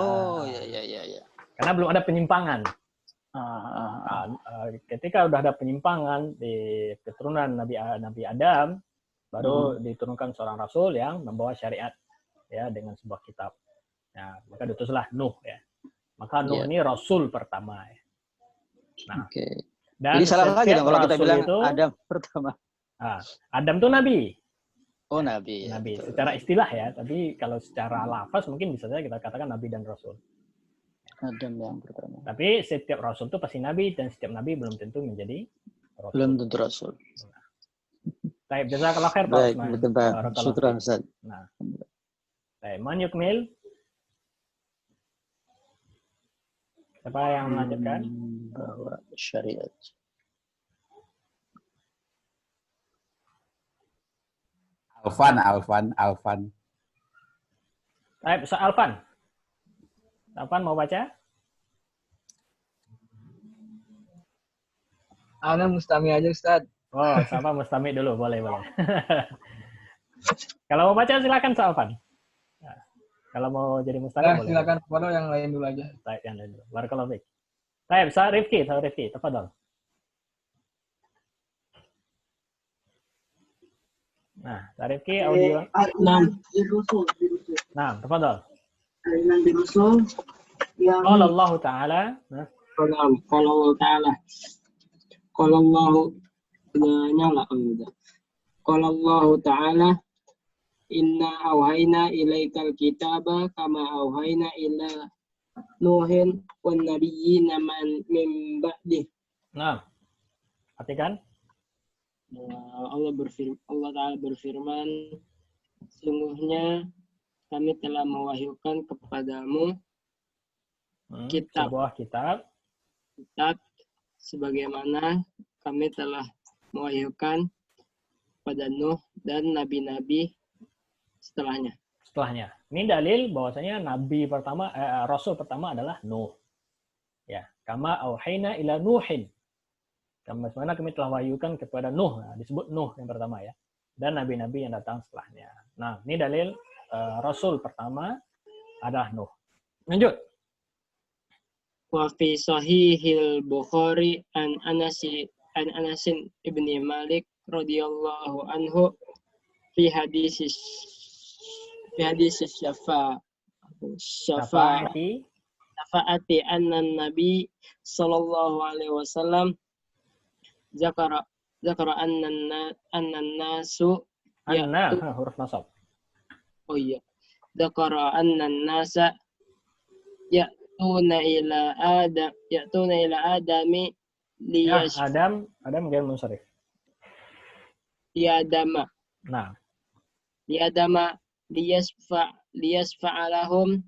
iya. Karena belum ada penyimpangan. Ketika udah ada penyimpangan di keturunan Nabi Adam, baru diturunkan seorang rasul yang membawa syariat ya dengan sebuah kitab. Nah, maka diutuslah Nuh ya. Maka Nuh ini rasul pertama ya. Nah, dan jadi salah lagi dong kalau kita bilang itu, Adam pertama. Adam itu nabi. Oh, nabi. Nabi secara istilah ya, tapi kalau secara lafaz mungkin bisa saja kita katakan nabi dan rasul. Adam yang pertama. Tapi setiap rasul itu pasti nabi dan setiap nabi belum tentu menjadi rasul. Belum tentu rasul. Baik, jazakallah khair Pak Usman. Baik, syukran Ustaz. Nah. Baik, man yukmil. Siapa yang melanjutkan? Bahwa syariat. Alfan. Baik, Alfan. Alfan mau baca? Ana mustami aja Ustaz. Oh, sama mustami dulu, boleh. Kalau mau baca silakan Alfan. Nah, kalau mau jadi mustami boleh. Silakan follow yang lain dulu aja. Baik, yang lain dulu. Barakallahu fiik. Baik, Sa Rifki, tafadhol. Nah, Sa Rifki audio. Nah, tafadhol. Nabi Rasul yang Qala Allah Ta'ala. Qala Allah Ta'ala. Qala Allah nyala udah. Qala Allah Ta'ala inna awhayna ilaikal kitaba kama awhayna ila Nuhin wan nabiyyina min ba'dih. Nah, perhatikan. Allah Ta'ala berfirman, sungguhnya kami telah mewahyukan kepadamu sebuah kitab sebagaimana kami telah mewahyukan pada Nuh dan nabi-nabi setelahnya. Ini dalil bahwasanya nabi pertama, rasul pertama adalah Nuh. Ya, kama auhayna ila Nuhin. Bagaimana kami telah wahyukan kepada Nuh. Nah, disebut Nuh yang pertama ya. Dan nabi-nabi yang datang setelahnya. Nah, ini dalil rasul pertama adalah Nuh. Lanjut. Wa fi sahihil Bukhari an Anasin ibni Malik radhiyallahu anhu fi hadis Tafaati anna Nabi sallallahu alaihi wasallam zakara anna nasu Anna huruf nasab. Oh iya. Zakara anna nasa ya'tuna ila adami Ya, Adam ghair munsharif. liyadama Nah, liyasfa'a lahum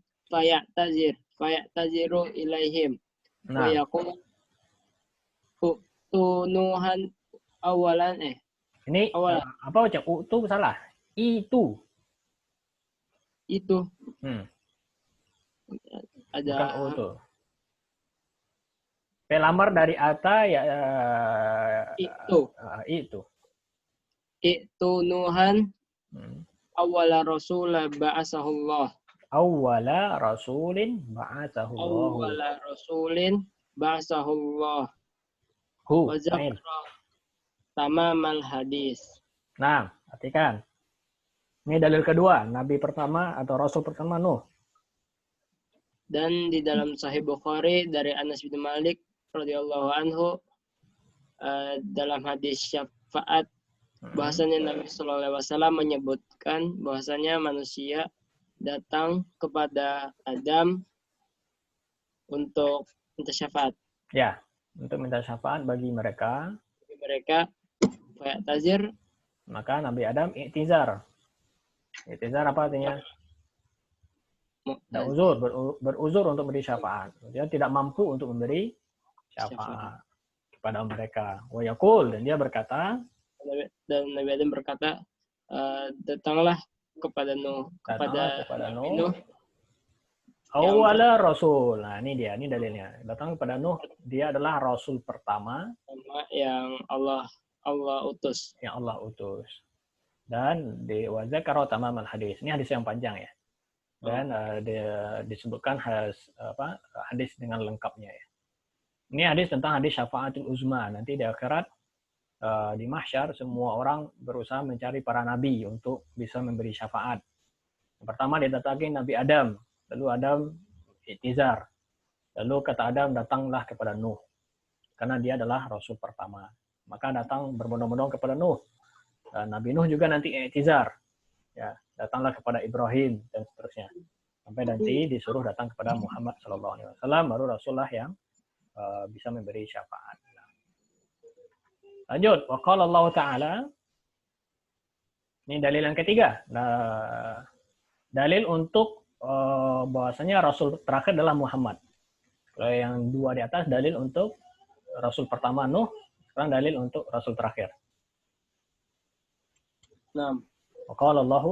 fayataziru ilaihim wa nah. yaqul tunuhan awalan Ini apa ucap itu salah? Itu. Ada bukan utu. Pelamar dari ata ya itu. Itu nuhan awala rasul ba'asahullah. Awwala rasulin ba'asahullah. Hu. Tamamal hadis. Nah, perhatikan. Ini dalil kedua, nabi pertama atau rasul pertama Nuh. Dan di dalam Sahih Bukhari dari Anas bin Malik radhiyallahu anhu dalam hadis syafaat bahasanya Nabi Shallallahu Alaihi Wasallam menyebutkan bahasanya manusia datang kepada Adam untuk minta syafaat. Ya, untuk minta syafaat bagi mereka. Tazir. Maka Nabi Adam i'tizar. I'tizar apa artinya? Beruzur untuk memberi syafaat. Dia tidak mampu untuk memberi syafaat kepada mereka. Wa yaqul, dan dia berkata, dan Nabi Adam berkata, datanglah kepada Nuh, kepada Nuh. Awala rasul. Nah, ini dalilnya. Datang kepada Nuh, dia adalah rasul pertama yang Allah utus. Yang Allah utus. Dan di wazakara tamamal hadis. Ini hadis yang panjang ya. Dan disebutkan hadis dengan lengkapnya ya. Ini hadis tentang hadis syafaatul uzma. Nanti di akhirat di mahsyar semua orang berusaha mencari para nabi untuk bisa memberi syafaat. Yang pertama didatangi Nabi Adam, lalu Adam i'tizar. Lalu kata Adam, datanglah kepada Nuh. Karena dia adalah rasul pertama. Maka datang berbondong-bondong kepada Nuh. Nabi Nuh juga nanti i'tizar. Ya, datanglah kepada Ibrahim dan seterusnya. Sampai nanti disuruh datang kepada Muhammad SAW, baru Rasulullah yang bisa memberi syafaat. Lanjut, wa qala Allah Ta'ala. Ini dalil yang ketiga. Dalil untuk bahwasanya Rasul terakhir adalah Muhammad. Kalau yang dua di atas dalil untuk Rasul pertama Nuh, sekarang dalil untuk Rasul terakhir. Nah. Wa qala Allah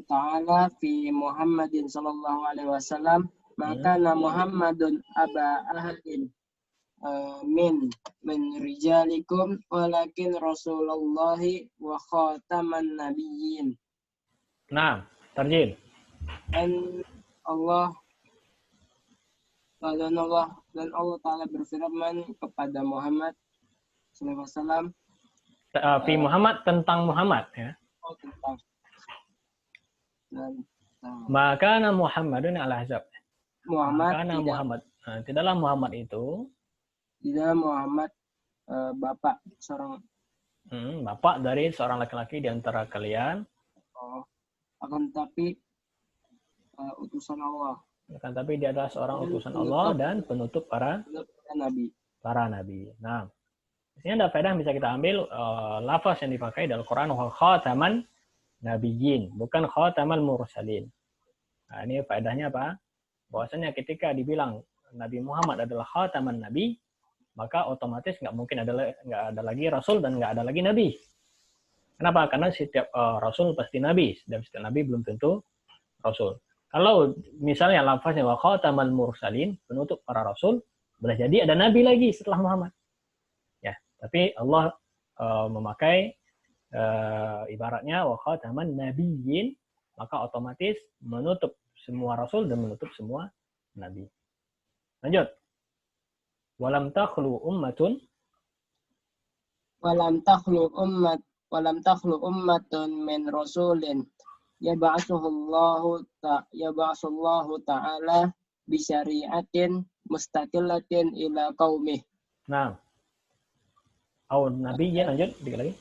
Ta'ala fi Muhammadin sallallahu alaihi wasallam, maka Muhammadun aba ahadin min rijalikum walakin Rasulullahi wa khataman nabiyyin. Nah, tarjim. Dan Allah Ta'ala berfirman kepada Muhammad sallallahu alaihi wasallam, fi Muhammad, tentang Muhammad ya. Maka Muhammadun al-Ahzab. Muhammad. Tidaklah Muhammad itu. Tidaklah Muhammad bapak seorang. Bapak dari seorang laki-laki di antara kalian. Akan tapi utusan Allah. Akan tapi dia adalah seorang utusan Allah dan penutup para nabi. Nah. Di sini ada faedah yang bisa kita ambil, lafaz yang dipakai dalam Quran khataman nabiyyin, bukan khatamal mursalin. Nah, ini faedahnya apa? Bahwasanya ketika dibilang Nabi Muhammad adalah khataman nabi, maka otomatis nggak ada lagi rasul dan nggak ada lagi nabi. Kenapa? Karena setiap rasul pasti nabi, dan setiap nabi belum tentu rasul. Kalau misalnya lafaznya khatamal mursalin, penutup para rasul, boleh jadi ada nabi lagi setelah Muhammad. Tapi Allah memakai ibaratnya wa khataman nabiyyin, maka otomatis menutup semua rasul dan menutup semua nabi. Lanjut. Walam takhlu ummatun min rasulin yab'atsullahu ta'ala bisyari'atin mustaqillatin ila qaumih. Nah. Au nabiyyin, lanjut dikit lagi.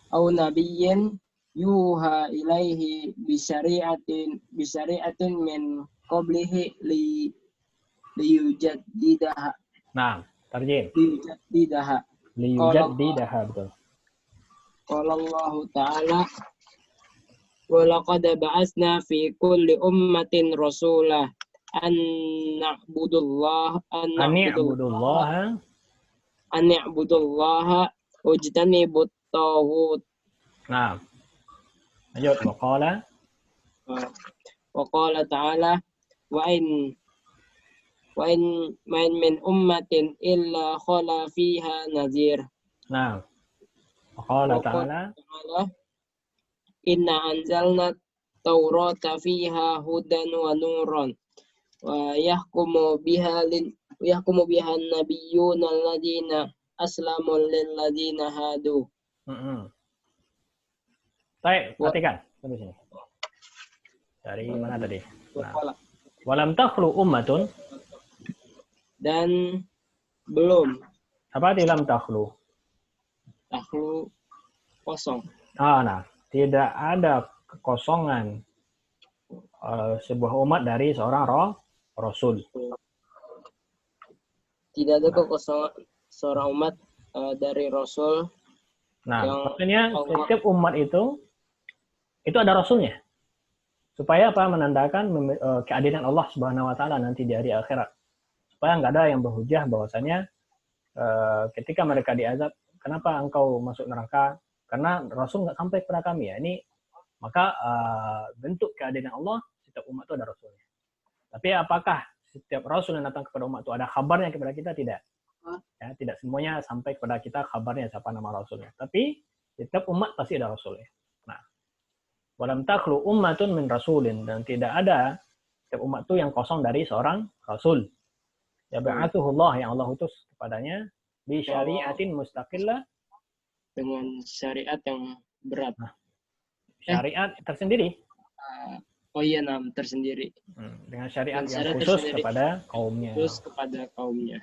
Au nabiyyin yuha ilaihi bisyari'atin min qablihi liyujaddidaha. Nah, tarjim. Liyujaddidaha, betul. Qala Allah Ta'ala wa laqad ba'atsna fi kulli ummatin rasulah an na'budullaha wajtanibut taghut. Nah. Lanjut, wa qala ta'ala wa in min ummatin illa khala fiha nadhir. Nah. Wa qala ta'ala inna anzalna taurata fiha hudan wa nuran wa yahkumu biha an-nabiyyuna alladziina aslamu lil ladziina hadu. Baik, perhatikan sampai sini. Dari mana tadi? Nah. Walam takhlu ummatun, dan belum. Apa di lam takhlu? Takhlu kosong. Nah, tidak ada kekosongan sebuah umat dari seorang rasul. Tidak ada kekosongan seorang umat dari rasul. Nah, maksudnya setiap umat itu ada rasulnya. Supaya apa? Menandakan keadilan Allah Subhanahu wa taala nanti di hari akhirat. Supaya nggak ada yang berhujah bahwasanya ketika mereka diazab, kenapa engkau masuk neraka? Karena Rasul nggak sampai kepada kami ya. Ini maka bentuk keadilan Allah, setiap umat itu ada Rasulnya. Tapi apakah setiap Rasul yang datang kepada umat itu ada kabarnya kepada kita? Tidak. Ya, tidak semuanya sampai kepada kita kabarnya siapa nama Rasulnya. Tapi setiap umat pasti ada Rasulnya. Nah, walam takhlu ummatun min rasulin, dan tidak ada setiap umat itu yang kosong dari seorang Rasul. Ya ba'athuhullah, yang Allah utus kepadanya bi syari'atin mustaqillah, dengan syariat yang berat. Nah, syariat tersendiri. Tersendiri. Dengan syariat yang khusus kepada kaumnya. Khusus kepada kaumnya.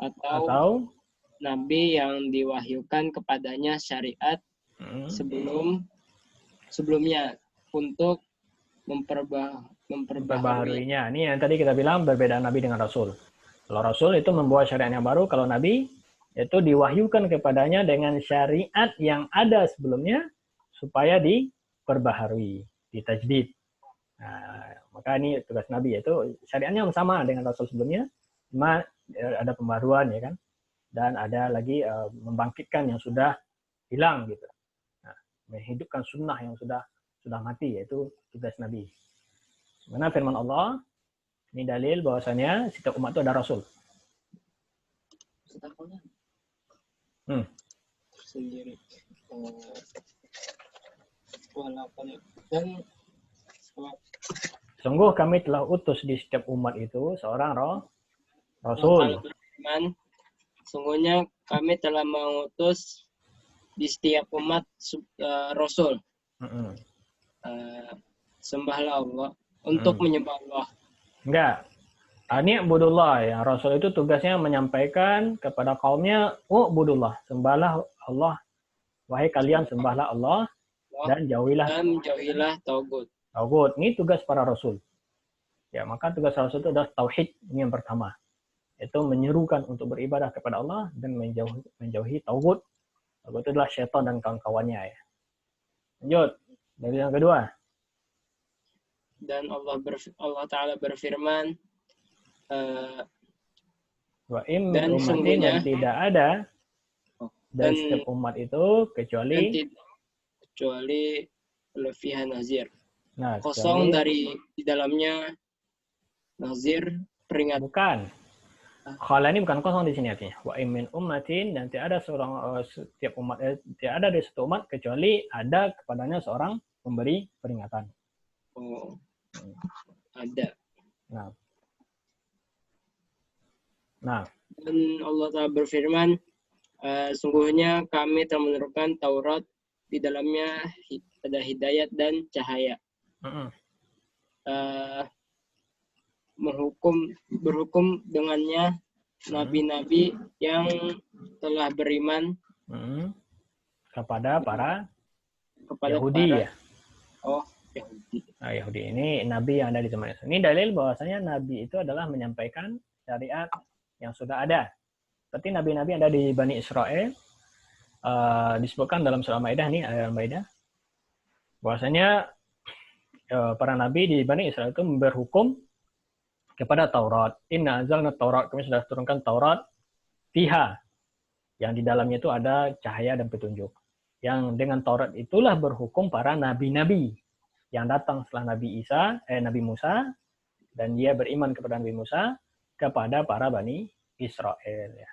Atau nabi yang diwahyukan kepadanya syariat sebelumnya untuk memperbaharuinya. Ini yang tadi kita bilang perbedaan nabi dengan rasul. Kalau rasul itu membawa syariat yang baru, kalau nabi itu diwahyukan kepadanya dengan syariat yang ada sebelumnya supaya diperbaharui, ditajdid. Nah, maka ini tugas nabi, yaitu syariatnya sama dengan rasul sebelumnya, cuma ada pembaruan ya kan, dan ada lagi membangkitkan yang sudah hilang gitu. Nah, menghidupkan sunnah yang sudah mati, yaitu tugas nabi. Mana firman Allah ini dalil bahwasanya setiap umat itu ada rasul. Sendiri. Dan sungguh kami telah utus di setiap umat itu seorang rasul. Sungguhnya kami telah mengutus di setiap umat rasul. Sembahlah Allah untuk menyembah Allah. Enggak. Ini budullah ya. Rasul itu tugasnya menyampaikan kepada kaumnya, budullah, sembahlah Allah. Wahai kalian sembahlah Allah dan jauhilah tauhid. Tauhid. Ini tugas para rasul. Ya, maka tugas rasul itu adalah tauhid, ini yang pertama. Itu menyerukan untuk beribadah kepada Allah dan menjauhi tauhid. Tauhid itu adalah syaitan dan kawan-kawannya ya. Lanjut. Dari yang kedua. Dan Allah Ta'ala berfirman, dan sungguhnya tidak ada dan setiap umat itu kecuali fiha nazir. Nah, kosong dari di dalamnya nazir, peringatan. Bukan. Khala ini bukan kosong di sini artinya. Wa min ummatin, dan tidak ada setiap umat, tidak ada dari satu umat kecuali ada kepadanya seorang pemberi peringatan. Ada. Nah. Dan Allah Ta'ala berfirman, sungguhnya kami telah menurunkan Taurat, di dalamnya ada hidayat dan cahaya. berhukum dengannya nabi-nabi yang telah beriman kepada para Yahudi. Yahudi. Yahudi. Nah, Yahudi ini nabi yang ada di zaman itu. Ini dalil bahwasanya nabi itu adalah menyampaikan syariat yang sudah ada. Seperti nabi-nabi yang ada di Bani Israel, disebutkan dalam surah Maidah nih, ayat Maidah, bahwasanya para nabi di Bani Israel itu berhukum kepada Taurat. Inna anzalna Taurat, kami sudah turunkan Taurat, fiha, yang di dalamnya itu ada cahaya dan petunjuk. Yang dengan Taurat itulah berhukum para nabi-nabi yang datang setelah Nabi Musa, dan dia beriman kepada Nabi Musa, kepada para Bani Israel. Ya.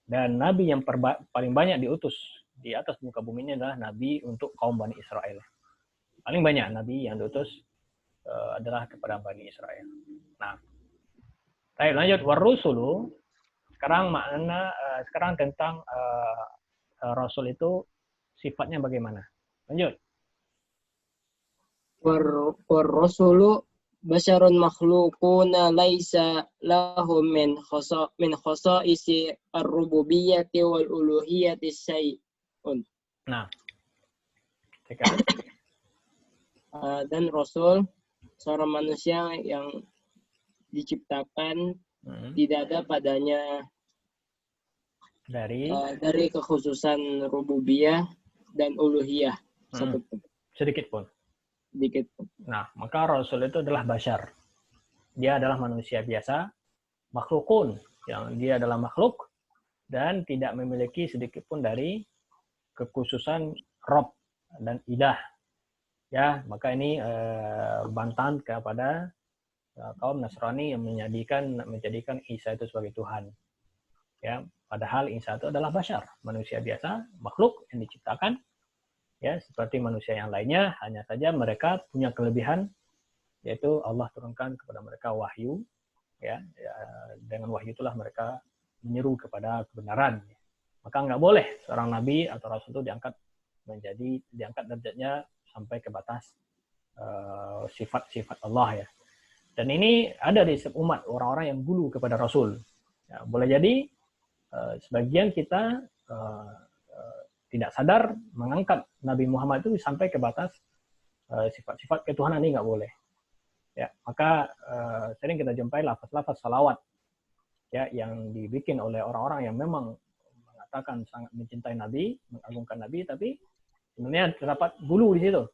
Dan nabi yang paling banyak diutus di atas muka bumi ini adalah nabi untuk kaum Bani Israel. Paling banyak nabi yang diutus adalah kepada Bani Israel. Nah, baik, lanjut. Warusulu. Sekarang tentang Rasul itu sifatnya bagaimana? Lanjut. Warrasulu basyarun makhlukuna laisa lahum min khasa'isi ar-rububiyyati wal uluhiyyati syai'un. Nah, dan Rasul seorang manusia yang diciptakan tidak ada padanya dari kekhususan rububiyah dan uluhiyah sedikit pun. Nah, maka Rasul itu adalah bashar. Dia adalah manusia biasa, makhlukun, yang dia adalah makhluk dan tidak memiliki sedikit pun dari kekhususan Rabb dan Ilah. Ya, maka ini bantahan kepada kaum Nasrani yang menjadikan Isa itu sebagai Tuhan. Ya, padahal Isa itu adalah bashar, manusia biasa, makhluk yang diciptakan. Ya, seperti manusia yang lainnya, hanya saja mereka punya kelebihan, yaitu Allah turunkan kepada mereka wahyu. Ya, dengan wahyu itulah mereka menyeru kepada kebenaran. Maka nggak boleh seorang nabi atau rasul itu diangkat derajatnya sampai ke batas sifat-sifat Allah ya. Dan ini ada di setiap umat orang-orang yang gulu kepada rasul. Ya, boleh jadi sebagian kita tidak sadar mengangkat Nabi Muhammad itu sampai ke batas sifat-sifat ketuhanan, ini nggak boleh. Ya, maka sering kita jumpai lafaz-lafaz salawat ya yang dibikin oleh orang-orang yang memang mengatakan sangat mencintai Nabi, mengagungkan Nabi, tapi sebenarnya terdapat gulu di situ,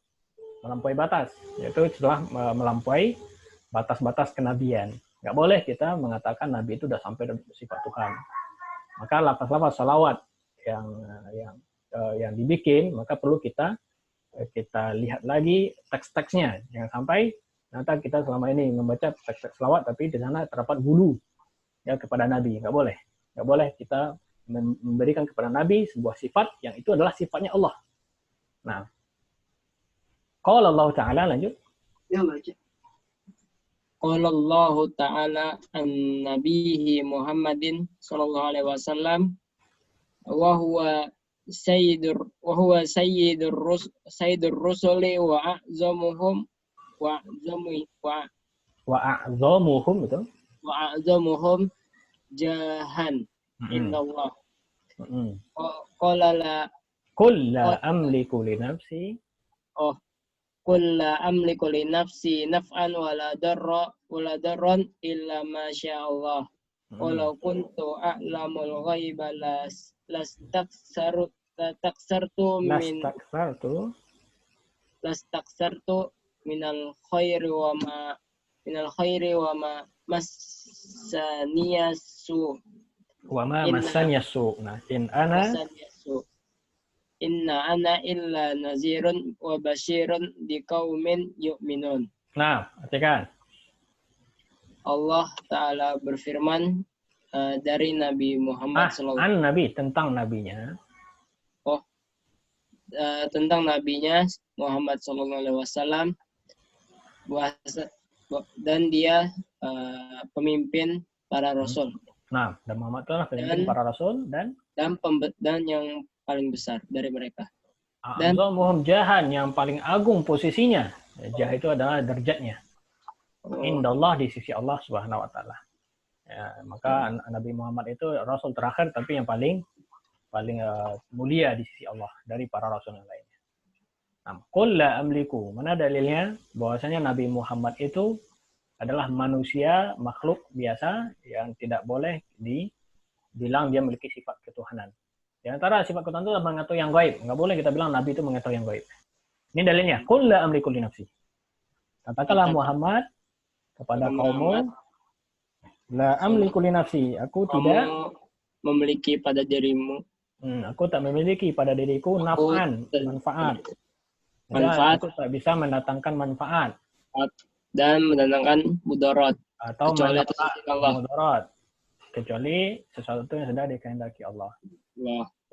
melampaui batas, yaitu setelah melampaui batas-batas kenabian. Nggak boleh kita mengatakan Nabi itu sudah sampai sifat Tuhan. Maka lafaz-lafaz salawat yang dibikin, maka perlu kita lihat lagi teks-teksnya. Jangan sampai nanti kita selama ini membaca teks-teks salawat, tapi di sana terdapat gulu ya kepada Nabi. Nggak boleh kita memberikan kepada Nabi sebuah sifat yang itu adalah sifatnya Allah. Nah, qala Allah Ta'ala, lanjut. Ya, baca. Qala Allah Ta'ala an nabihi Muhammadin sallallahu alaihi wasallam wa huwa sayyidur rusuli wa a'zamuhum betul. Wa a'zamuhum jahan indallah. Qul la amliku li nafsi naf'an wala darran illa ma syaa Allah. Walau kuntu a'lamul ghaiba lastaksartu minal khairi wa ma massaniyasu. Nah, inna ana illa nazirun wa basyirun liqaumin yu'minun. Nah, perhatikan. Allah Ta'ala berfirman dari Nabi Muhammad sallallahu Nabi, tentang nabinya. Tentang nabinya Muhammad sallallahu alaihi wasallam, dan dia pemimpin para rasul. Nah, dan Muhammad adalah pemimpin para rasul dan yang paling besar dari mereka. Dan Muhammad jahan, yang paling agung posisinya. Jah itu adalah derajatnya. Indallah, di sisi Allah Subhanahu wa taala. Ya, maka Nabi Muhammad itu rasul terakhir tapi yang paling mulia di sisi Allah dari para rasul yang lainnya. Nah, qul la amliku. Mana dalilnya bahwasanya Nabi Muhammad itu adalah manusia, makhluk biasa yang tidak boleh dibilang dia memiliki sifat ketuhanan. Di antara sifat ketuhanan itu adalah mengetahui yang gaib. Enggak boleh kita bilang Nabi itu mengetahui yang gaib. Ini dalilnya. Qul la amliku li nafsi. Katakanlah Muhammad kepada kaummu, la amliku li nafsi. Aku tidak memiliki pada dirimu. Aku tak memiliki pada diriku naf'an, manfaat. Aku tak bisa mendatangkan manfaat. Dan mendatangkan mudarat. Atau mudarat. Kecuali sesuatu yang sudah dikehendaki Allah.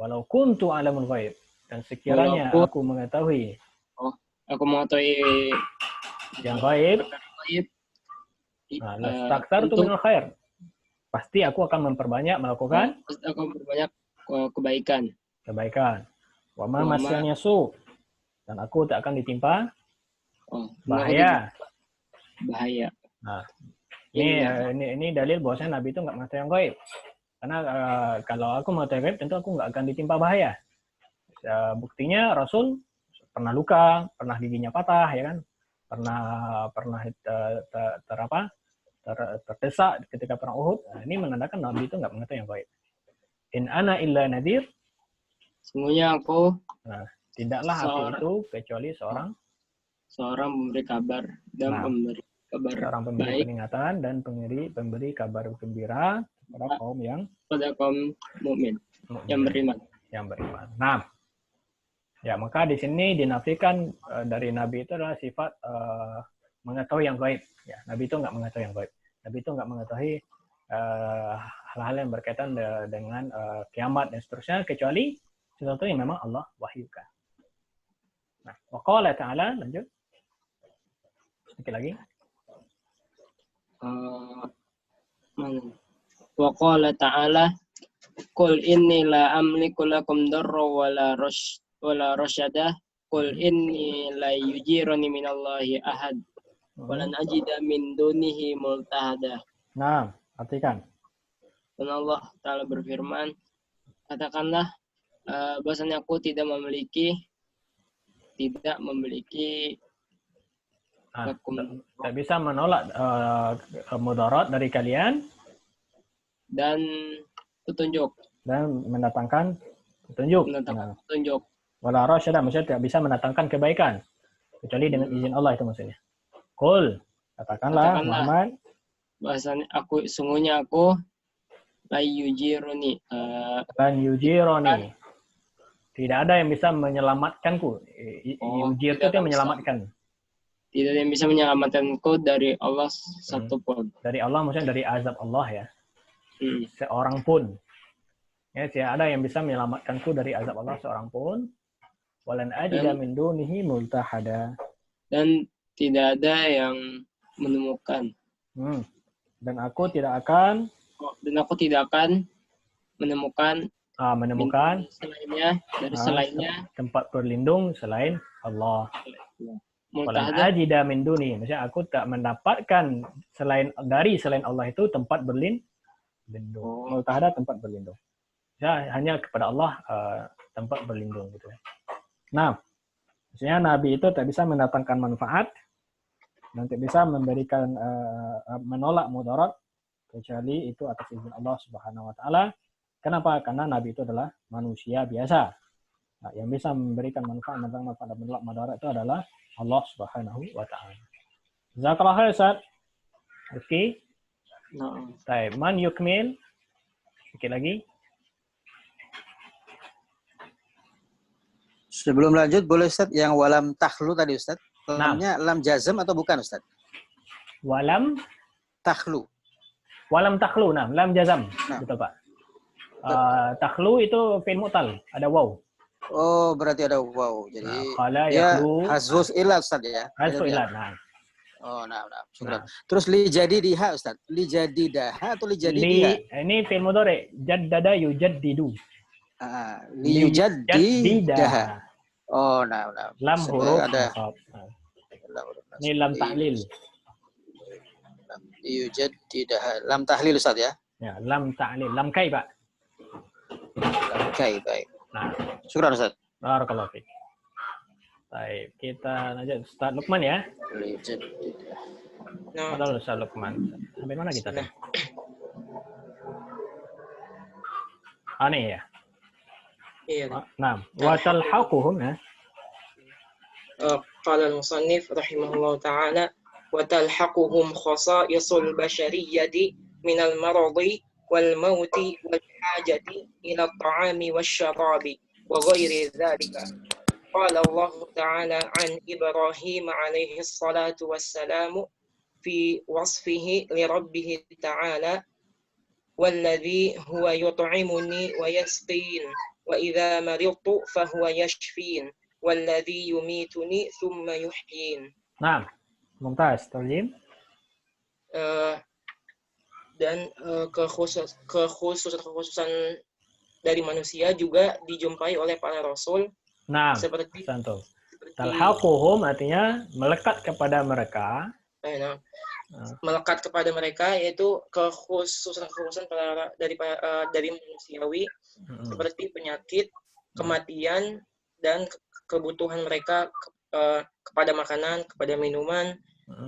Walau kuntu alamul ghaib. Dan sekiranya aku mengetahui. Aku mengetahui yang gaib. Lastaktartu minal khair. Pasti aku akan memperbanyak melakukan. Pasti aku memperbanyak kebaikan. Wa ma masyanya su. Dan aku tak akan ditimpa bahaya. Nah, ini dalil bahwasanya Nabi itu nggak mengetahui yang gaib. Karena kalau aku mengetahui gaib, tentu aku nggak akan ditimpa bahaya. Buktinya Rasul pernah luka, pernah giginya patah, ya kan? Pernah terdesak ketika perang Uhud. Nah, ini menandakan Nabi itu nggak mengetahui yang gaib. In ana illa nadir. Sungguhnya aku. Nah, tidaklah aku itu kecuali seorang pemberi kabar dan pemberi kabar seorang pemberi baik, peringatan dan pemberi kabar gembira kepada kaum mukmin yang beriman. Nah, ya maka di sini dinafikan dari Nabi itu adalah sifat mengetahui yang gaib. Ya, Nabi itu nggak mengetahui yang gaib. Nabi itu nggak mengetahui hal-hal yang berkaitan dengan kiamat dan seterusnya kecuali sesuatu yang memang Allah wahyukan. Nah, wa qala ta'ala, lanjut. Sedikit lagi. Wa qala ta'ala, qul inni la amliku lakum darra wala rasyada, qul inni la yujirani minallahi ahad walan ajida min dunihi multahada. Nah, artikan. Dan Allah Ta'ala berfirman, katakanlah bahwasanya aku tidak memiliki tak bisa menolak mudarat dari kalian dan petunjuk dan mendatangkan petunjuk. Petunjuk. Wala rasyada, maksudnya tidak bisa mendatangkan kebaikan kecuali dengan izin Allah, itu maksudnya. Qul, katakanlah Muhammad, bahasanya sungguhnya aku lan yujironi. Tidak ada yang bisa menyelamatkanku. Yujir itu yang menyelamatkan. Tidak ada yang bisa menyelamatkanku dari Allah satupun. Dari Allah maksudnya dari azab Allah ya. Seorang pun. Ya, tidak ada yang bisa menyelamatkanku dari azab Allah seorang pun. Walan ajida min dunihi multahada. Dan tidak ada yang menemukan. Dan aku tidak akan menemukan selainnya tempat berlindung selain Allah. Walan ajida min duni, maksudnya aku tak mendapatkan selain Allah itu tempat berlindung. Multahada, tempat berlindung. Ya, hanya kepada Allah tempat berlindung gitu. Nah, maksudnya Nabi itu tak bisa mendatangkan manfaat dan tak bisa memberikan menolak mudarat kecuali itu atas izin Allah Subhanahu wa taala. Kenapa? Karena Nabi itu adalah manusia biasa. Nah, yang bisa memberikan manfaat dan menolak mudarat itu adalah Allah Subhanahu wa taala. Jazakallahu khair, Ustaz. Oke. Baik, man yukmil. Sedikit lagi. Sebelum lanjut, boleh Ustaz yang walam takhlu tadi Ustaz? Lamnya lam jazm atau bukan Ustaz? Walam takhlu. Walam takhlu, nah, lam jazam. Betul Pak. Takhlu itu fi'il mu'tal, ada waw. Oh, berarti ada waw. Jadi ya hazfus ilat Ustaz ya. Hazfus ilat, nah. Oh, nah. Terus li jadi diha Ustaz. Li jadi daha atau li jadi diha? Ini fi'il mudhari, jaddada yujaddidu. Li yujaddi daha. Oh, nah. Lam huruf ada. Ini lam ta'lil. Yujaddidaha. Lam tahlil Ustaz ya? Ya, lam ta'lil. Lam kai, Pak. Lam kai, baik. Nah, syukran Ustaz. Barakallahu fiik. Baik, kita lanjut Ustaz Lukman ya. Halo Ustaz Lukman. Sampai mana kita tadi? Aneh ya? Iya. Nah, wa talhaquhum ya. Qala al-musannif rahimahullah ta'ala wa talhaquhum khasa'isul bashariyati minal maradi wal mauti wal hajati ila at-ta'ami wasyarabi wa ghairi dzalika. Qala Allah ta'ala an Ibrahim alaihi salatu wassalamu fi wasfihi li rabbih ta'ala والذي هو يطعمني ويسقين وإذا مرضت فهو يشفين والذي يميتني ثم يحيين. Nah, mumtaz, terjem. Dan kekhususan dari manusia juga dijumpai oleh para rasul. Nah, seperti talhaquhum artinya melekat kepada mereka. Melekat kepada mereka yaitu kekhususan dari manusiawi seperti penyakit, kematian dan kebutuhan mereka kepada makanan, kepada minuman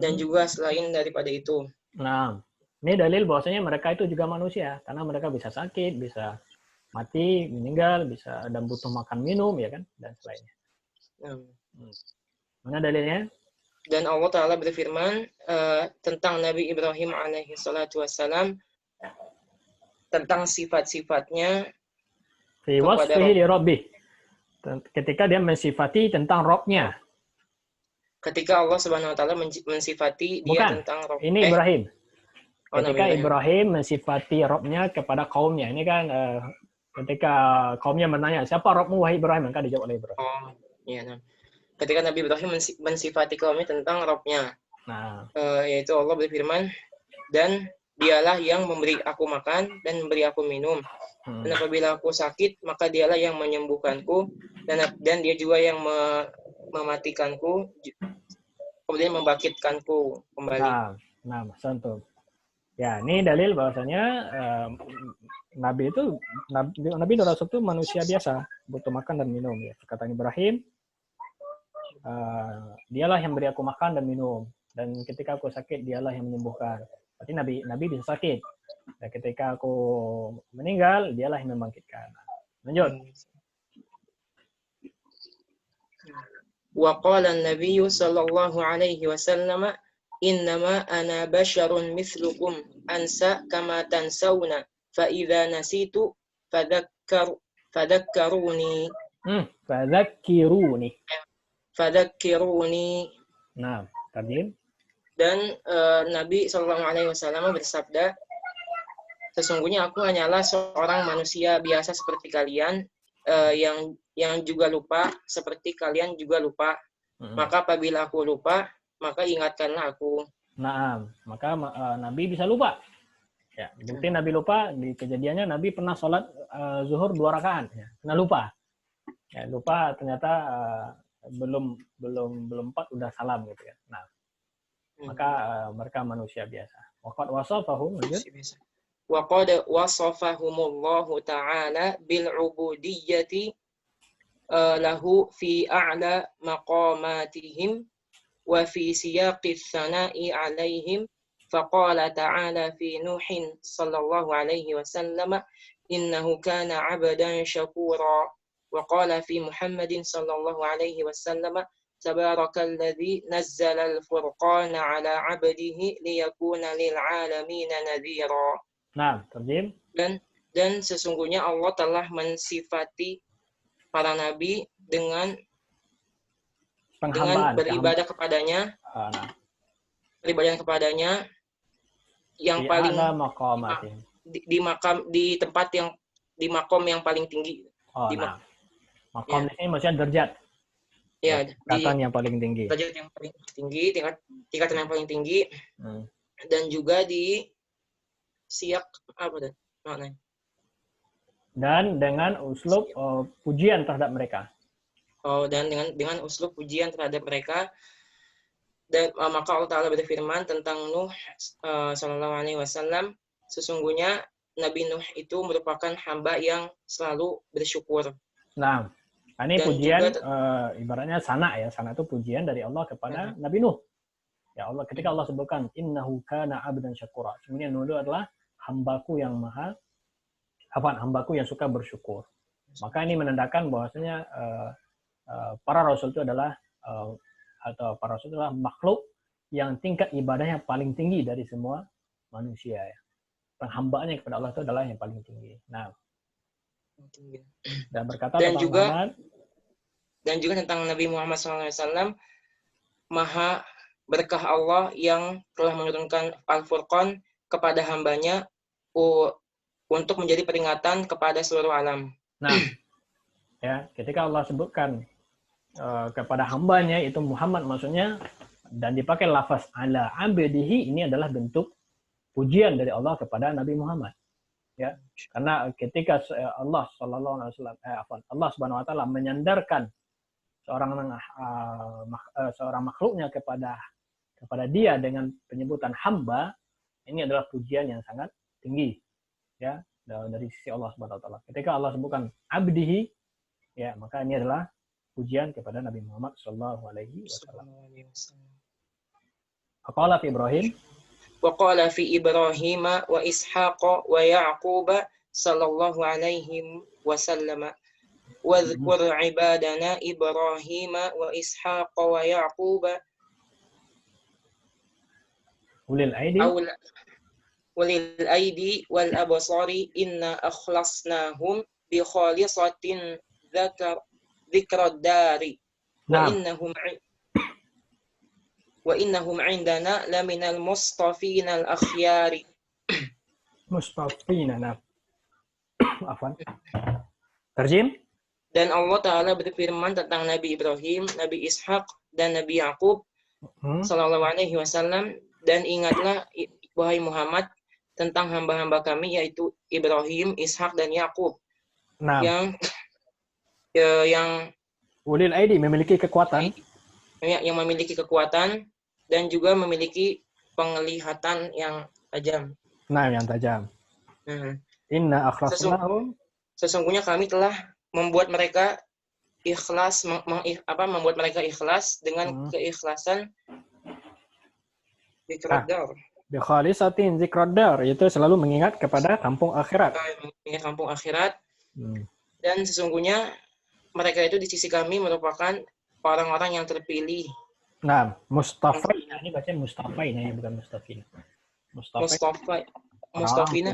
dan juga selain daripada itu. Nah, ini dalil bahwasanya mereka itu juga manusia karena mereka bisa sakit, bisa mati, meninggal, bisa dan butuh makan minum ya kan dan selainnya. Mana dalilnya? Dan Allah Ta'ala berfirman tentang Nabi Ibrahim alaihi salatu wassalam tentang sifat-sifatnya fi wasfihi li rabbih. Ketika dia mensifati tentang Rabb-nya. Ketika Allah Subhanahu wa taala mensifati dia tentang Rabb. Ini Ibrahim. Ketika Ibrahim mensifati Rabb-nya kepada kaumnya. Ini kan ketika kaumnya bertanya, "Siapa Rabb-mu wahai Ibrahim?" Maka dijawab oleh Ibrahim. Oh, iya. Ketika Nabi Ibrahim mensifati kaumnya tentang Rabb-nya. Nah, yaitu Allah berfirman, "Dan dialah yang memberi aku makan dan memberi aku minum. Dan apabila aku sakit, maka dialah yang menyembuhkanku dan dia juga yang mematikanku, kemudian membangkitkanku kembali." Nah, santum. Ya, ini dalil bahwasanya Nabi dan Rasul itu manusia biasa, butuh makan dan minum. Ya. Kata Ibrahim, dialah yang beri aku makan dan minum, dan ketika aku sakit dialah yang menyembuhkan. Berarti Nabi bisa sakit. Dan ketika aku meninggal dialah yang membangkitkan. Lanjut. Wa qala an-nabiy sallallahu alaihi wasallam innama ana basharun mithlukum ansa kama tansawna fa idza nasitu fadhakkaruni. Fadzakkiruni. Nah, terjem. Dan Nabi SAW bersabda, sesungguhnya aku hanyalah seorang manusia biasa seperti kalian, yang juga lupa seperti kalian juga lupa. Maka apabila aku lupa, maka ingatkanlah aku. Nah, maka Nabi bisa lupa. Ya, bukti Nabi lupa di kejadiannya Nabi pernah sholat zuhur 2 rakaat, ya, pernah lupa. Ya, lupa ternyata belum 4 udah salam gitu ya. Nah, maka mereka manusia biasa. Waqad wasafahum Waqad wasafahumullahu ta'ala bil ubudiyyati lahu fi a'la maqamatihim wa fi siyaqis sana'i 'alaihim faqala ta'ala fi Nuhin sallallahu alaihi wasallam innahu kana 'abdan syakura. وقال في محمد صلى الله عليه وسلم تبارك الذي نزل الفرقان على عبده ليكون للعالمين نذيرا. Nah, terjem. Dan sesungguhnya Allah telah mensifati para nabi dengan beribadah kepadanya. Beribadah kepadanya yang paling di tempat yang di makom yang paling tinggi. Makom ini maksudnya derajat. Ya, tingkatan yang paling tinggi. Derajat yang paling tinggi, tingkatan yang paling tinggi. Dan juga di siak apa maknanya? Dan dengan uslub pujian terhadap mereka. Dan dengan uslub pujian terhadap mereka. Dan maka Allah Ta'ala berfirman tentang Nuh sallallahu alaihi wasallam, sesungguhnya Nabi Nuh itu merupakan hamba yang selalu bersyukur. Nah, ini Dan pujian juga, ibaratnya sana ya. Sana itu pujian dari Allah kepada Nabi Nuh. Ya Allah, ketika Allah sebutkan innahu kana 'abdan syakura. Sebenarnya Nuh itu adalah hambaku yang hambaku yang suka bersyukur. Maka ini menandakan bahwasanya para rasul itu adalah atau para rasul adalah makhluk yang tingkat ibadahnya paling tinggi dari semua manusia ya. Penghambaannya kepada Allah itu adalah yang paling tinggi. Nah, dan berkata dan tentang juga Muhammad, dan juga tentang Nabi Muhammad SAW, maha berkah Allah yang telah menurunkan Al-Furqan kepada hambanya untuk menjadi peringatan kepada seluruh alam. Nah, ya, ketika Allah sebutkan kepada hambanya itu Muhammad maksudnya, dan dipakai lafaz ala abdihi, ini adalah bentuk pujian dari Allah kepada Nabi Muhammad. Ya, karena ketika Allah Sallallahu Alaihi Wasallam, Allah Subhanahu Wa Taala menyandarkan seorang makhluknya kepada dia dengan penyebutan hamba, ini adalah pujian yang sangat tinggi, ya, dari sisi Allah Subhanahu Wa Taala. Ketika Allah sebutkan abdihi, ya, maka ini adalah pujian kepada Nabi Muhammad Sallallahu Alaihi Wasallam. Qala fi Ibrahim. وقال في إبراهيم وإسحاق ويعقوب صلى الله عليه وسلم واذكر عبادنا إبراهيم وإسحاق ويعقوب أولي الأيدي والأبصار إنا أخلصناهم بخالصة ذكر الدار وإنهم عندنا لمن المصطفين الأخيار. مصطفين، نعم. عفوا. Terjem. Dan Allah Ta'ala berfirman tentang Nabi Ibrahim, Nabi Ishak, dan Nabi Yakub Sallallahu Alaihi Wasallam, dan ingatlah wahai Muhammad tentang hamba-hamba kami yaitu Ibrahim, Ishak, dan Yakub, nah, yang ulil aidi, memiliki kekuatan, yang memiliki kekuatan dan juga memiliki penglihatan yang tajam. Nah, yang tajam. Inna akhlasnahum. Sesungguhnya kami telah membuat mereka ikhlas, membuat mereka ikhlas dengan keikhlasan zikrad-dar. Bi khalisatin zikrad-dar, itu selalu mengingat kepada kampung akhirat. Mengingat kampung akhirat. Dan sesungguhnya mereka itu di sisi kami merupakan orang-orang yang terpilih. Nah, Mustafina, ini bacanya Mustafina ya, bukan Mustafina. Mustafina.